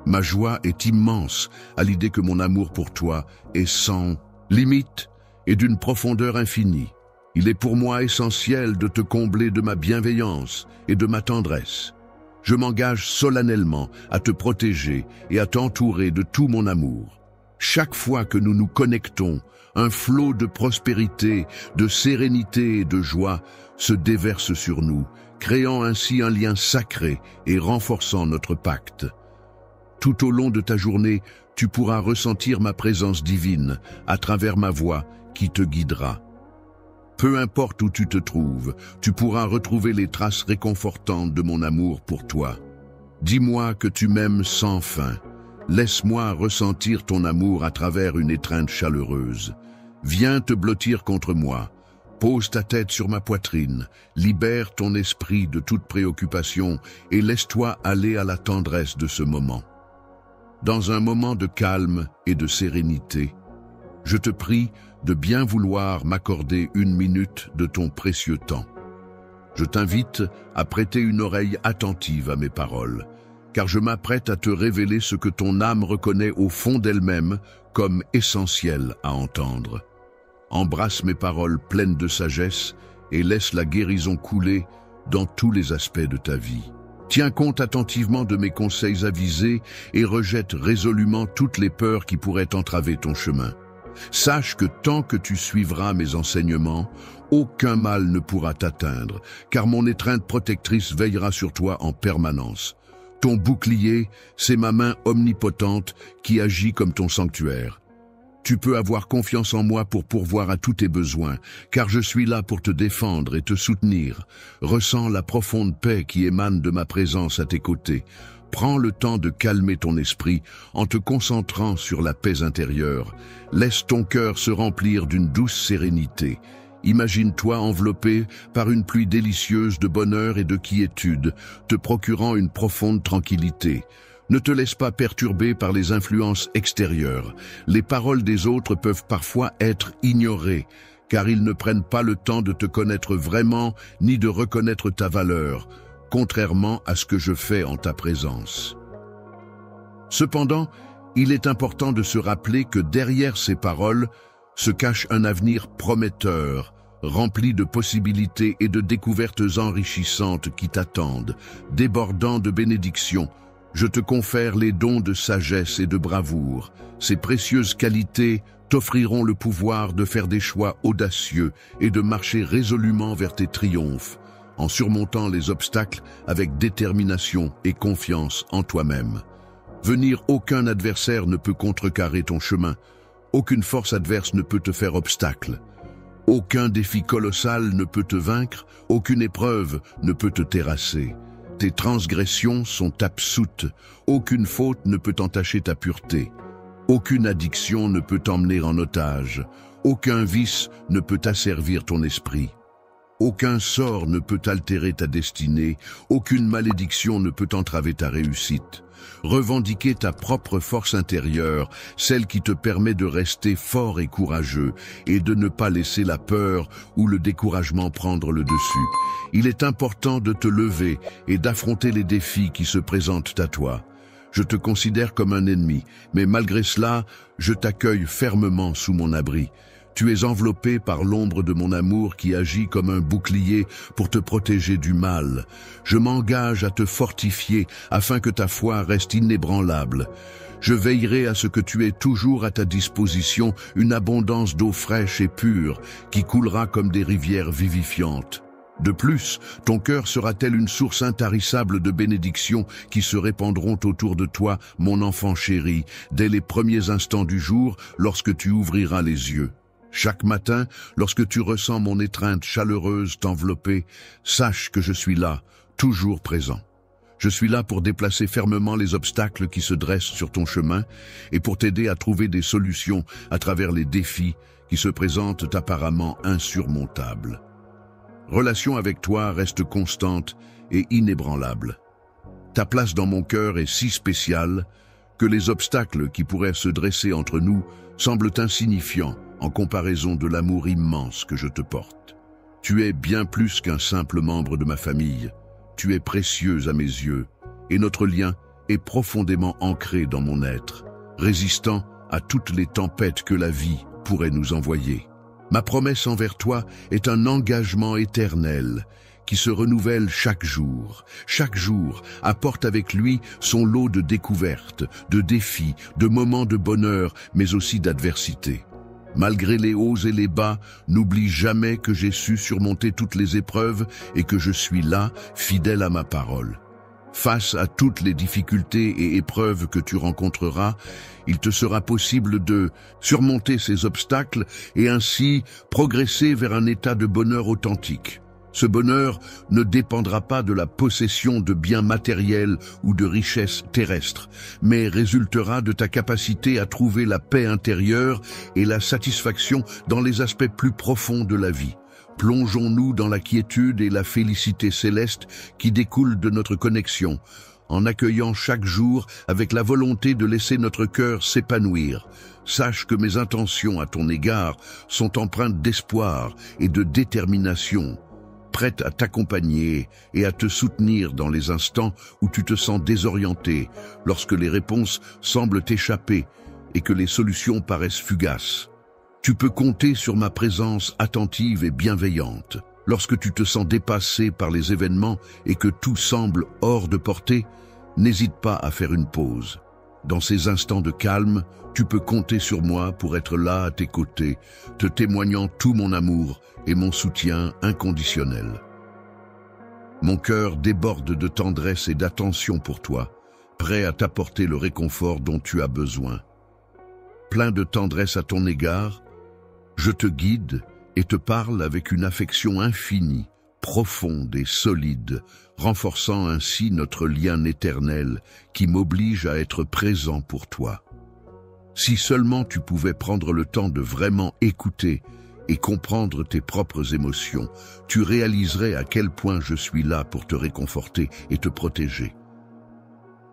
Ma joie est immense à l'idée que mon amour pour toi est sans limite et d'une profondeur infinie. Il est pour moi essentiel de te combler de ma bienveillance et de ma tendresse. Je m'engage solennellement à te protéger et à t'entourer de tout mon amour. Chaque fois que nous nous connectons, un flot de prospérité, de sérénité et de joie se déverse sur nous, créant ainsi un lien sacré et renforçant notre pacte. Tout au long de ta journée, tu pourras ressentir ma présence divine à travers ma voix qui te guidera. Peu importe où tu te trouves, tu pourras retrouver les traces réconfortantes de mon amour pour toi. Dis-moi que tu m'aimes sans fin. Laisse-moi ressentir ton amour à travers une étreinte chaleureuse. Viens te blottir contre moi. Pose ta tête sur ma poitrine. Libère ton esprit de toute préoccupation et laisse-toi aller à la tendresse de ce moment. Dans un moment de calme et de sérénité, je te prie de bien vouloir m'accorder 1 minute de ton précieux temps. Je t'invite à prêter une oreille attentive à mes paroles, car je m'apprête à te révéler ce que ton âme reconnaît au fond d'elle-même comme essentiel à entendre. Embrasse mes paroles pleines de sagesse et laisse la guérison couler dans tous les aspects de ta vie. Tiens compte attentivement de mes conseils avisés et rejette résolument toutes les peurs qui pourraient entraver ton chemin. Sache que tant que tu suivras mes enseignements, aucun mal ne pourra t'atteindre, car mon étreinte protectrice veillera sur toi en permanence. Ton bouclier, c'est ma main omnipotente qui agit comme ton sanctuaire. Tu peux avoir confiance en moi pour pourvoir à tous tes besoins, car je suis là pour te défendre et te soutenir. Ressens la profonde paix qui émane de ma présence à tes côtés. Prends le temps de calmer ton esprit en te concentrant sur la paix intérieure. Laisse ton cœur se remplir d'une douce sérénité. Imagine-toi enveloppé par une pluie délicieuse de bonheur et de quiétude, te procurant une profonde tranquillité. Ne te laisse pas perturber par les influences extérieures. Les paroles des autres peuvent parfois être ignorées, car ils ne prennent pas le temps de te connaître vraiment ni de reconnaître ta valeur, contrairement à ce que je fais en ta présence. Cependant, il est important de se rappeler que derrière ces paroles se cache un avenir prometteur, rempli de possibilités et de découvertes enrichissantes qui t'attendent, débordant de bénédictions. Je te confère les dons de sagesse et de bravoure. Ces précieuses qualités t'offriront le pouvoir de faire des choix audacieux et de marcher résolument vers tes triomphes, en surmontant les obstacles avec détermination et confiance en toi-même. Aucun adversaire ne peut contrecarrer ton chemin. Aucune force adverse ne peut te faire obstacle. Aucun défi colossal ne peut te vaincre, aucune épreuve ne peut te terrasser. Tes transgressions sont absoutes, aucune faute ne peut entacher ta pureté. Aucune addiction ne peut t'emmener en otage, aucun vice ne peut asservir ton esprit. Aucun sort ne peut altérer ta destinée, aucune malédiction ne peut entraver ta réussite. Revendiquer ta propre force intérieure, celle qui te permet de rester fort et courageux, et de ne pas laisser la peur ou le découragement prendre le dessus. Il est important de te lever et d'affronter les défis qui se présentent à toi. Je te considère comme un ennemi, mais malgré cela, je t'accueille fermement sous mon abri. Tu es enveloppé par l'ombre de mon amour qui agit comme un bouclier pour te protéger du mal. Je m'engage à te fortifier afin que ta foi reste inébranlable. Je veillerai à ce que tu aies toujours à ta disposition une abondance d'eau fraîche et pure qui coulera comme des rivières vivifiantes. De plus, ton cœur sera tel une source intarissable de bénédictions qui se répandront autour de toi, mon enfant chéri, dès les premiers instants du jour lorsque tu ouvriras les yeux. Chaque matin, lorsque tu ressens mon étreinte chaleureuse t'envelopper, sache que je suis là, toujours présent. Je suis là pour déplacer fermement les obstacles qui se dressent sur ton chemin et pour t'aider à trouver des solutions à travers les défis qui se présentent apparemment insurmontables. Relation avec toi reste constante et inébranlable. Ta place dans mon cœur est si spéciale que les obstacles qui pourraient se dresser entre nous semblent insignifiants en comparaison de l'amour immense que je te porte. Tu es bien plus qu'un simple membre de ma famille. Tu es précieuse à mes yeux, et notre lien est profondément ancré dans mon être, résistant à toutes les tempêtes que la vie pourrait nous envoyer. Ma promesse envers toi est un engagement éternel qui se renouvelle chaque jour. Chaque jour apporte avec lui son lot de découvertes, de défis, de moments de bonheur, mais aussi d'adversité. Malgré les hauts et les bas, n'oublie jamais que j'ai su surmonter toutes les épreuves et que je suis là, fidèle à ma parole. Face à toutes les difficultés et épreuves que tu rencontreras, il te sera possible de surmonter ces obstacles et ainsi progresser vers un état de bonheur authentique. Ce bonheur ne dépendra pas de la possession de biens matériels ou de richesses terrestres, mais résultera de ta capacité à trouver la paix intérieure et la satisfaction dans les aspects plus profonds de la vie. Plongeons-nous dans la quiétude et la félicité céleste qui découlent de notre connexion. en accueillant chaque jour avec la volonté de laisser notre cœur s'épanouir. Sache que mes intentions à ton égard sont empreintes d'espoir et de détermination, prêtes à t'accompagner et à te soutenir dans les instants où tu te sens désorienté, lorsque les réponses semblent t'échapper et que les solutions paraissent fugaces. Tu peux compter sur ma présence attentive et bienveillante. Lorsque tu te sens dépassé par les événements et que tout semble hors de portée, n'hésite pas à faire une pause. Dans ces instants de calme, tu peux compter sur moi pour être là à tes côtés, te témoignant tout mon amour et mon soutien inconditionnel. Mon cœur déborde de tendresse et d'attention pour toi, prêt à t'apporter le réconfort dont tu as besoin. Plein de tendresse à ton égard, je te guide et te parle avec une affection infinie, profonde et solide, renforçant ainsi notre lien éternel qui m'oblige à être présent pour toi. Si seulement tu pouvais prendre le temps de vraiment écouter et comprendre tes propres émotions, tu réaliserais à quel point je suis là pour te réconforter et te protéger.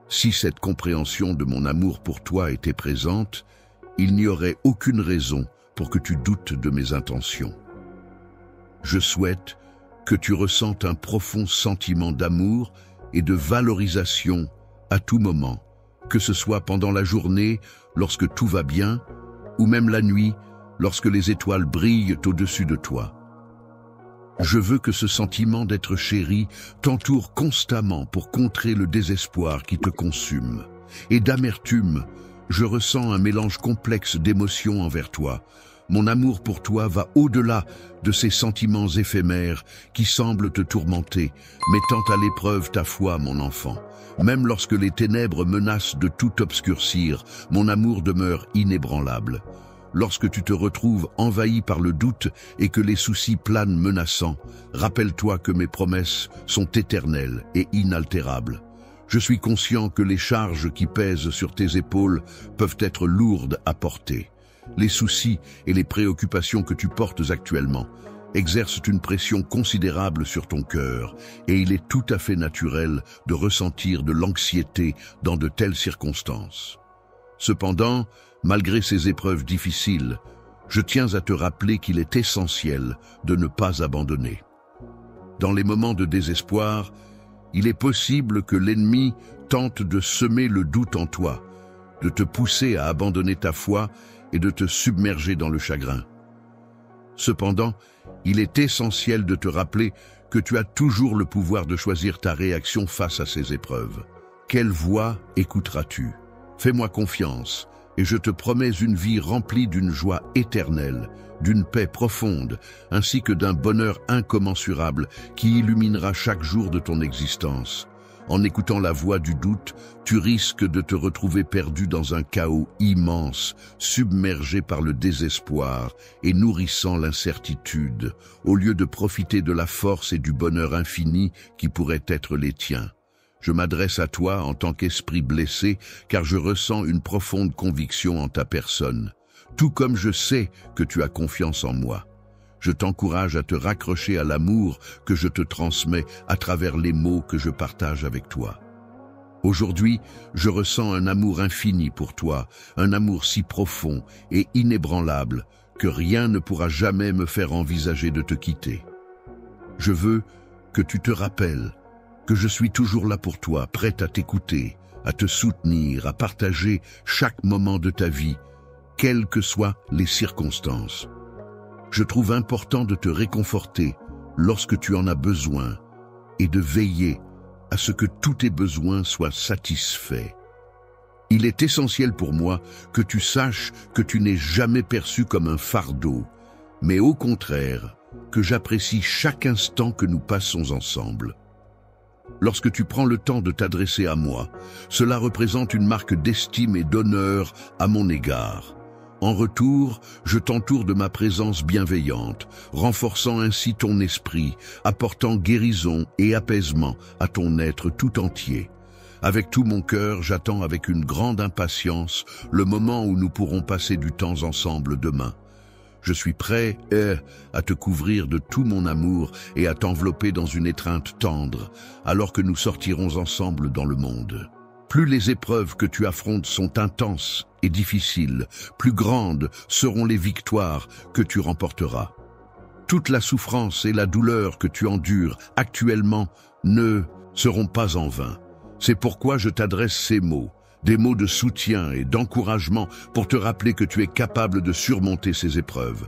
Si cette compréhension de mon amour pour toi était présente, il n'y aurait aucune raison pour que tu doutes de mes intentions. Je souhaite que tu ressentes un profond sentiment d'amour et de valorisation à tout moment, que ce soit pendant la journée, lorsque tout va bien, ou même la nuit, lorsque les étoiles brillent au-dessus de toi. Je veux que ce sentiment d'être chéri t'entoure constamment pour contrer le désespoir qui te consume. Et d'amertume, je ressens un mélange complexe d'émotions envers toi. Mon amour pour toi va au-delà de ces sentiments éphémères qui semblent te tourmenter, mettant à l'épreuve ta foi, mon enfant. Même lorsque les ténèbres menacent de tout obscurcir, mon amour demeure inébranlable. Lorsque tu te retrouves envahi par le doute et que les soucis planent menaçants, rappelle-toi que mes promesses sont éternelles et inaltérables. Je suis conscient que les charges qui pèsent sur tes épaules peuvent être lourdes à porter. Les soucis et les préoccupations que tu portes actuellement exercent une pression considérable sur ton cœur et il est tout à fait naturel de ressentir de l'anxiété dans de telles circonstances. Cependant, malgré ces épreuves difficiles, je tiens à te rappeler qu'il est essentiel de ne pas abandonner. Dans les moments de désespoir, il est possible que l'ennemi tente de semer le doute en toi, de te pousser à abandonner ta foi et de te submerger dans le chagrin. Cependant, il est essentiel de te rappeler que tu as toujours le pouvoir de choisir ta réaction face à ces épreuves. Quelle voix écouteras-tu? Fais-moi confiance, et je te promets une vie remplie d'une joie éternelle, d'une paix profonde, ainsi que d'un bonheur incommensurable qui illuminera chaque jour de ton existence. En écoutant la voix du doute, tu risques de te retrouver perdu dans un chaos immense, submergé par le désespoir et nourrissant l'incertitude, au lieu de profiter de la force et du bonheur infini qui pourraient être les tiens. Je m'adresse à toi en tant qu'esprit blessé, car je ressens une profonde conviction en ta personne, tout comme je sais que tu as confiance en moi. Je t'encourage à te raccrocher à l'amour que je te transmets à travers les mots que je partage avec toi. Aujourd'hui, je ressens un amour infini pour toi, un amour si profond et inébranlable que rien ne pourra jamais me faire envisager de te quitter. Je veux que tu te rappelles que je suis toujours là pour toi, prêt à t'écouter, à te soutenir, à partager chaque moment de ta vie, quelles que soient les circonstances. Je trouve important de te réconforter lorsque tu en as besoin et de veiller à ce que tous tes besoins soient satisfaits. Il est essentiel pour moi que tu saches que tu n'es jamais perçu comme un fardeau, mais au contraire, que j'apprécie chaque instant que nous passons ensemble. Lorsque tu prends le temps de t'adresser à moi, cela représente une marque d'estime et d'honneur à mon égard. En retour, je t'entoure de ma présence bienveillante, renforçant ainsi ton esprit, apportant guérison et apaisement à ton être tout entier. Avec tout mon cœur, j'attends avec une grande impatience le moment où nous pourrons passer du temps ensemble demain. Je suis prêt à te couvrir de tout mon amour et à t'envelopper dans une étreinte tendre, alors que nous sortirons ensemble dans le monde. Plus les épreuves que tu affrontes sont intenses et difficiles, plus grandes seront les victoires que tu remporteras. Toute la souffrance et la douleur que tu endures actuellement ne seront pas en vain. C'est pourquoi je t'adresse ces mots, des mots de soutien et d'encouragement pour te rappeler que tu es capable de surmonter ces épreuves.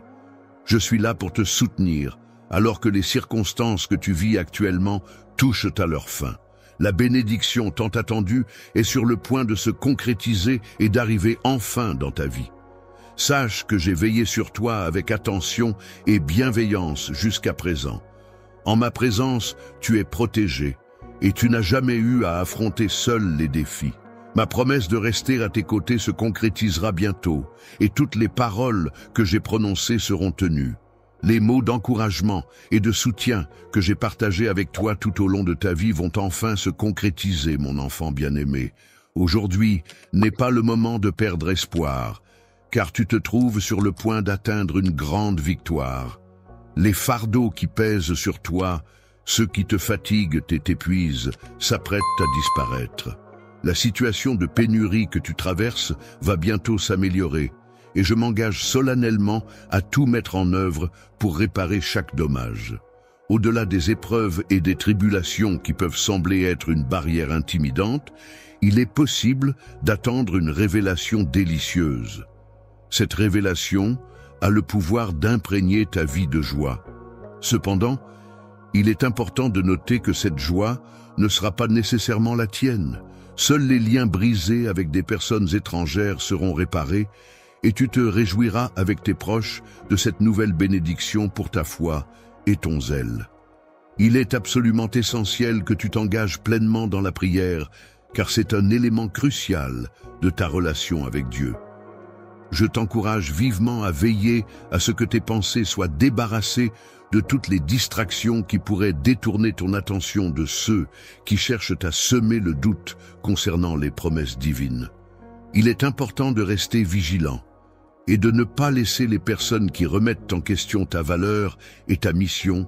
Je suis là pour te soutenir, alors que les circonstances que tu vis actuellement touchent à leur fin. La bénédiction tant attendue est sur le point de se concrétiser et d'arriver enfin dans ta vie. Sache que j'ai veillé sur toi avec attention et bienveillance jusqu'à présent. En ma présence, tu es protégé et tu n'as jamais eu à affronter seul les défis. Ma promesse de rester à tes côtés se concrétisera bientôt et toutes les paroles que j'ai prononcées seront tenues. Les mots d'encouragement et de soutien que j'ai partagés avec toi tout au long de ta vie vont enfin se concrétiser, mon enfant bien-aimé. Aujourd'hui n'est pas le moment de perdre espoir, car tu te trouves sur le point d'atteindre une grande victoire. Les fardeaux qui pèsent sur toi, ceux qui te fatiguent et t'épuisent, s'apprêtent à disparaître. La situation de pénurie que tu traverses va bientôt s'améliorer, et je m'engage solennellement à tout mettre en œuvre pour réparer chaque dommage. Au-delà des épreuves et des tribulations qui peuvent sembler être une barrière intimidante, il est possible d'attendre une révélation délicieuse. Cette révélation a le pouvoir d'imprégner ta vie de joie. Cependant, il est important de noter que cette joie ne sera pas nécessairement la tienne. Seuls les liens brisés avec des personnes étrangères seront réparés et tu te réjouiras avec tes proches de cette nouvelle bénédiction pour ta foi et ton zèle. Il est absolument essentiel que tu t'engages pleinement dans la prière, car c'est un élément crucial de ta relation avec Dieu. Je t'encourage vivement à veiller à ce que tes pensées soient débarrassées de toutes les distractions qui pourraient détourner ton attention de ceux qui cherchent à semer le doute concernant les promesses divines. Il est important de rester vigilant et de ne pas laisser les personnes qui remettent en question ta valeur et ta mission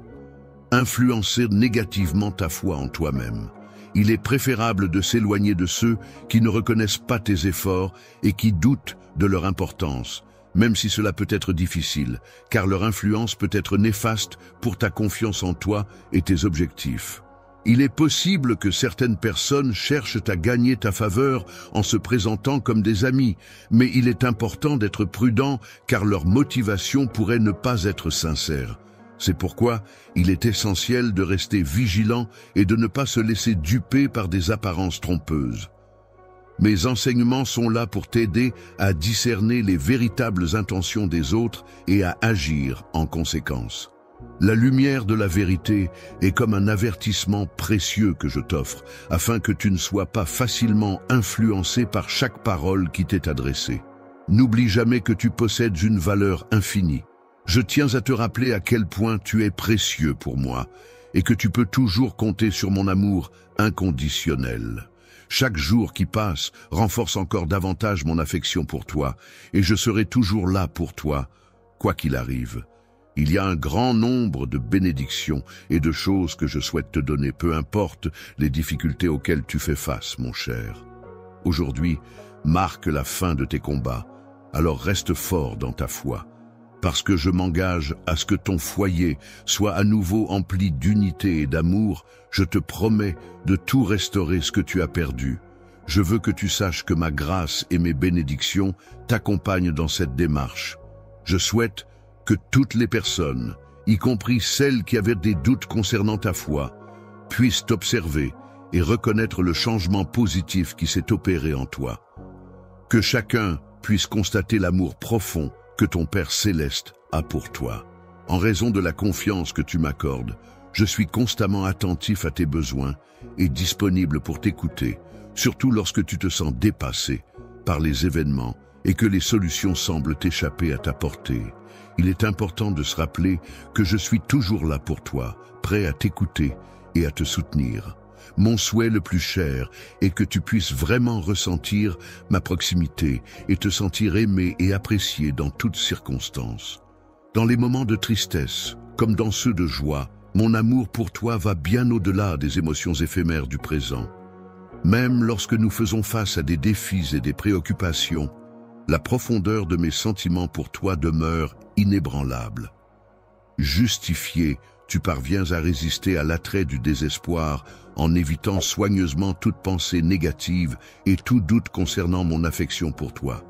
influencer négativement ta foi en toi-même. Il est préférable de s'éloigner de ceux qui ne reconnaissent pas tes efforts et qui doutent de leur importance, même si cela peut être difficile, car leur influence peut être néfaste pour ta confiance en toi et tes objectifs. Il est possible que certaines personnes cherchent à gagner ta faveur en se présentant comme des amis, mais il est important d'être prudent car leur motivation pourrait ne pas être sincère. C'est pourquoi il est essentiel de rester vigilant et de ne pas se laisser duper par des apparences trompeuses. Mes enseignements sont là pour t'aider à discerner les véritables intentions des autres et à agir en conséquence. La lumière de la vérité est comme un avertissement précieux que je t'offre, afin que tu ne sois pas facilement influencé par chaque parole qui t'est adressée. N'oublie jamais que tu possèdes une valeur infinie. Je tiens à te rappeler à quel point tu es précieux pour moi et que tu peux toujours compter sur mon amour inconditionnel. Chaque jour qui passe renforce encore davantage mon affection pour toi et je serai toujours là pour toi, quoi qu'il arrive. Il y a un grand nombre de bénédictions et de choses que je souhaite te donner, peu importe les difficultés auxquelles tu fais face, mon cher. Aujourd'hui marque la fin de tes combats, alors reste fort dans ta foi. Parce que je m'engage à ce que ton foyer soit à nouveau empli d'unité et d'amour, je te promets de tout restaurer ce que tu as perdu. Je veux que tu saches que ma grâce et mes bénédictions t'accompagnent dans cette démarche. Je souhaite que toutes les personnes, y compris celles qui avaient des doutes concernant ta foi, puissent t'observer et reconnaître le changement positif qui s'est opéré en toi. Que chacun puisse constater l'amour profond que ton Père céleste a pour toi. En raison de la confiance que tu m'accordes, je suis constamment attentif à tes besoins et disponible pour t'écouter, surtout lorsque tu te sens dépassé par les événements et que les solutions semblent t'échapper à ta portée. Il est important de se rappeler que je suis toujours là pour toi, prêt à t'écouter et à te soutenir. Mon souhait le plus cher est que tu puisses vraiment ressentir ma proximité et te sentir aimé et apprécié dans toutes circonstances. Dans les moments de tristesse, comme dans ceux de joie, mon amour pour toi va bien au-delà des émotions éphémères du présent. Même lorsque nous faisons face à des défis et des préoccupations, la profondeur de mes sentiments pour toi demeure inébranlable. Justifié, tu parviens à résister à l'attrait du désespoir en évitant soigneusement toute pensée négative et tout doute concernant mon affection pour toi.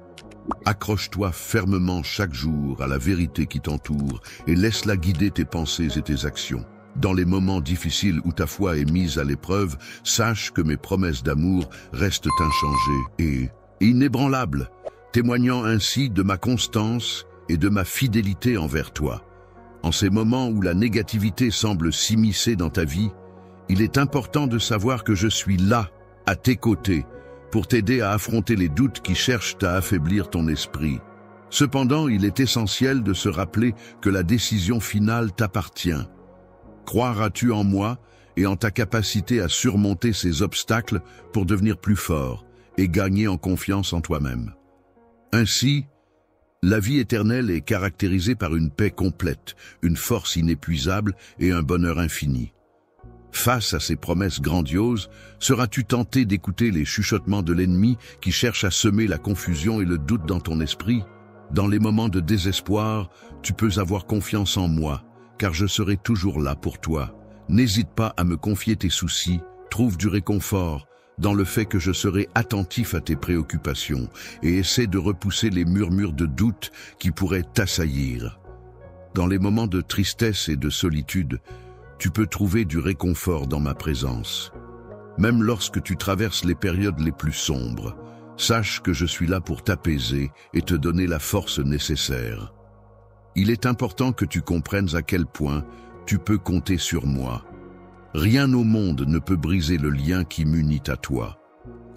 Accroche-toi fermement chaque jour à la vérité qui t'entoure et laisse-la guider tes pensées et tes actions. Dans les moments difficiles où ta foi est mise à l'épreuve, sache que mes promesses d'amour restent inchangées et inébranlables, témoignant ainsi de ma constance et de ma fidélité envers toi. En ces moments où la négativité semble s'immiscer dans ta vie, il est important de savoir que je suis là, à tes côtés, pour t'aider à affronter les doutes qui cherchent à affaiblir ton esprit. Cependant, il est essentiel de se rappeler que la décision finale t'appartient. Croiras-tu en moi et en ta capacité à surmonter ces obstacles pour devenir plus fort et gagner en confiance en toi-même? Ainsi, la vie éternelle est caractérisée par une paix complète, une force inépuisable et un bonheur infini. Face à ces promesses grandioses, seras-tu tenté d'écouter les chuchotements de l'ennemi qui cherche à semer la confusion et le doute dans ton esprit? Dans les moments de désespoir, tu peux avoir confiance en moi, car je serai toujours là pour toi. N'hésite pas à me confier tes soucis, trouve du réconfort dans le fait que je serai attentif à tes préoccupations et essaie de repousser les murmures de doute qui pourraient t'assaillir. Dans les moments de tristesse et de solitude, tu peux trouver du réconfort dans ma présence. Même lorsque tu traverses les périodes les plus sombres, sache que je suis là pour t'apaiser et te donner la force nécessaire. Il est important que tu comprennes à quel point tu peux compter sur moi. Rien au monde ne peut briser le lien qui m'unit à toi.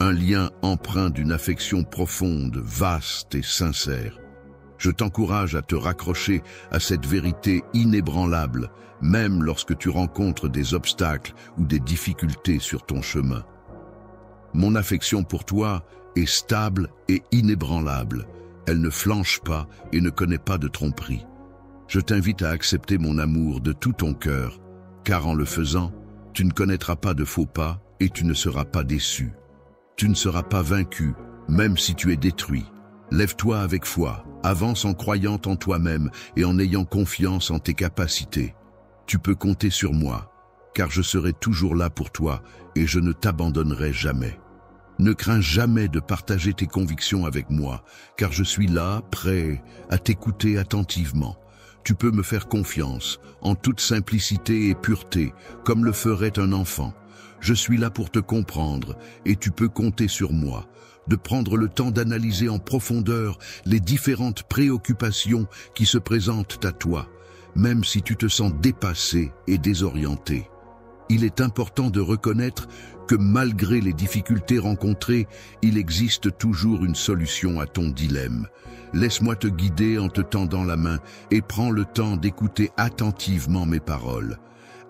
Un lien empreint d'une affection profonde, vaste et sincère. Je t'encourage à te raccrocher à cette vérité inébranlable, même lorsque tu rencontres des obstacles ou des difficultés sur ton chemin. Mon affection pour toi est stable et inébranlable. Elle ne flanche pas et ne connaît pas de tromperie. Je t'invite à accepter mon amour de tout ton cœur, car en le faisant, tu ne connaîtras pas de faux pas et tu ne seras pas déçu. Tu ne seras pas vaincu, même si tu es détruit. Lève-toi avec foi, avance en croyant en toi-même et en ayant confiance en tes capacités. Tu peux compter sur moi, car je serai toujours là pour toi et je ne t'abandonnerai jamais. Ne crains jamais de partager tes convictions avec moi, car je suis là, prêt à t'écouter attentivement. Tu peux me faire confiance, en toute simplicité et pureté, comme le ferait un enfant. Je suis là pour te comprendre, et tu peux compter sur moi, de prendre le temps d'analyser en profondeur les différentes préoccupations qui se présentent à toi, même si tu te sens dépassé et désorienté. Il est important de reconnaître que malgré les difficultés rencontrées, il existe toujours une solution à ton dilemme. Laisse-moi te guider en te tendant la main et prends le temps d'écouter attentivement mes paroles.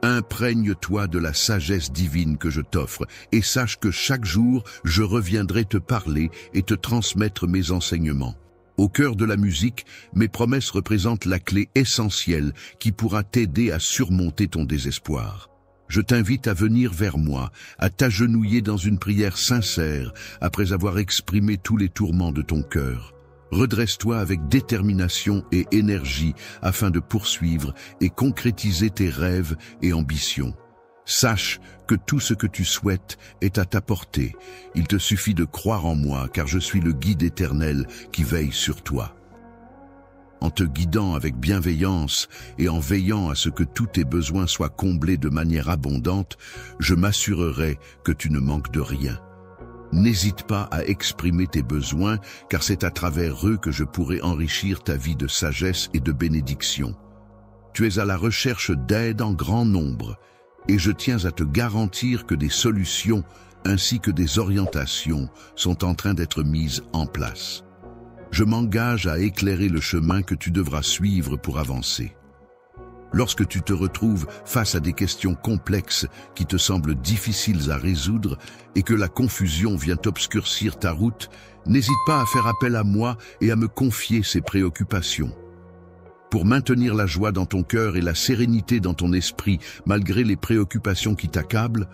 Imprègne-toi de la sagesse divine que je t'offre et sache que chaque jour, je reviendrai te parler et te transmettre mes enseignements. Au cœur de la musique, mes promesses représentent la clé essentielle qui pourra t'aider à surmonter ton désespoir. Je t'invite à venir vers moi, à t'agenouiller dans une prière sincère après avoir exprimé tous les tourments de ton cœur. Redresse-toi avec détermination et énergie afin de poursuivre et concrétiser tes rêves et ambitions. Sache que tout ce que tu souhaites est à ta portée. Il te suffit de croire en moi car je suis le guide éternel qui veille sur toi. En te guidant avec bienveillance et en veillant à ce que tous tes besoins soient comblés de manière abondante, je m'assurerai que tu ne manques de rien. N'hésite pas à exprimer tes besoins, car c'est à travers eux que je pourrai enrichir ta vie de sagesse et de bénédiction. Tu es à la recherche d'aide en grand nombre, et je tiens à te garantir que des solutions ainsi que des orientations sont en train d'être mises en place. Je m'engage à éclairer le chemin que tu devras suivre pour avancer. Lorsque tu te retrouves face à des questions complexes qui te semblent difficiles à résoudre et que la confusion vient obscurcir ta route, n'hésite pas à faire appel à moi et à me confier ces préoccupations. pour maintenir la joie dans ton cœur et la sérénité dans ton esprit, malgré les préoccupations qui t'accablent,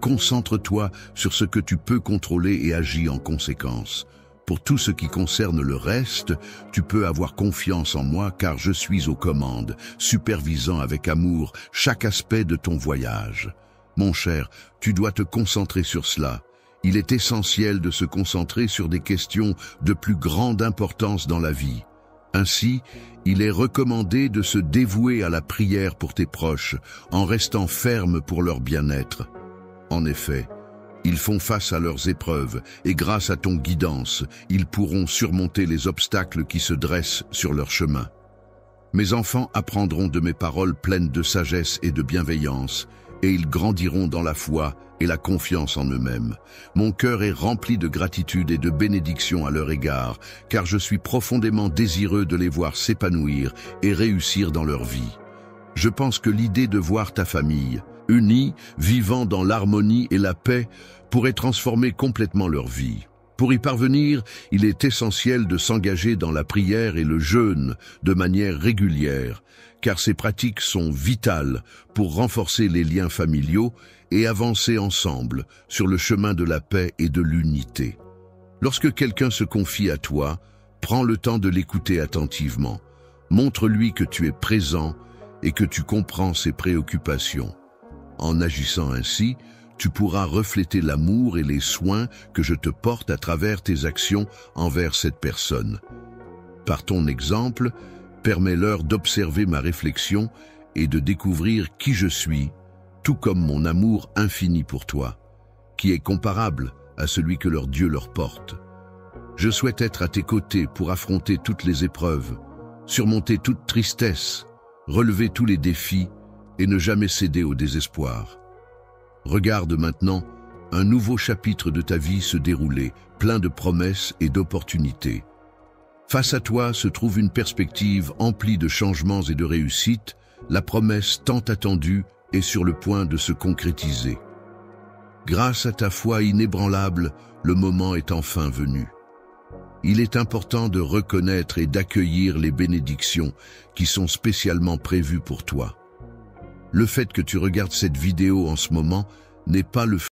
concentre-toi sur ce que tu peux contrôler et agis en conséquence. Pour tout ce qui concerne le reste, tu peux avoir confiance en moi car je suis aux commandes, supervisant avec amour chaque aspect de ton voyage. Mon cher, tu dois te concentrer sur cela. Il est essentiel de se concentrer sur des questions de plus grande importance dans la vie. Ainsi, il est recommandé de se dévouer à la prière pour tes proches, en restant ferme pour leur bien-être. En effet, ils font face à leurs épreuves et grâce à ton guidance, ils pourront surmonter les obstacles qui se dressent sur leur chemin. Mes enfants apprendront de mes paroles pleines de sagesse et de bienveillance, et ils grandiront dans la foi et la confiance en eux-mêmes. Mon cœur est rempli de gratitude et de bénédiction à leur égard, car je suis profondément désireux de les voir s'épanouir et réussir dans leur vie. Je pense que l'idée de voir ta famille, unis, vivant dans l'harmonie et la paix, pourrait transformer complètement leur vie. Pour y parvenir, il est essentiel de s'engager dans la prière et le jeûne de manière régulière, car ces pratiques sont vitales pour renforcer les liens familiaux et avancer ensemble sur le chemin de la paix et de l'unité. Lorsque quelqu'un se confie à toi, prends le temps de l'écouter attentivement. Montre-lui que tu es présent et que tu comprends ses préoccupations. En agissant ainsi, tu pourras refléter l'amour et les soins que je te porte à travers tes actions envers cette personne. Par ton exemple, permets-leur d'observer ma réflexion et de découvrir qui je suis, tout comme mon amour infini pour toi, qui est comparable à celui que leur Dieu leur porte. Je souhaite être à tes côtés pour affronter toutes les épreuves, surmonter toute tristesse, relever tous les défis et ne jamais céder au désespoir. Regarde maintenant un nouveau chapitre de ta vie se dérouler, plein de promesses et d'opportunités. Face à toi se trouve une perspective emplie de changements et de réussites, la promesse tant attendue est sur le point de se concrétiser. Grâce à ta foi inébranlable, le moment est enfin venu. Il est important de reconnaître et d'accueillir les bénédictions qui sont spécialement prévues pour toi. Le fait que tu regardes cette vidéo en ce moment n'est pas le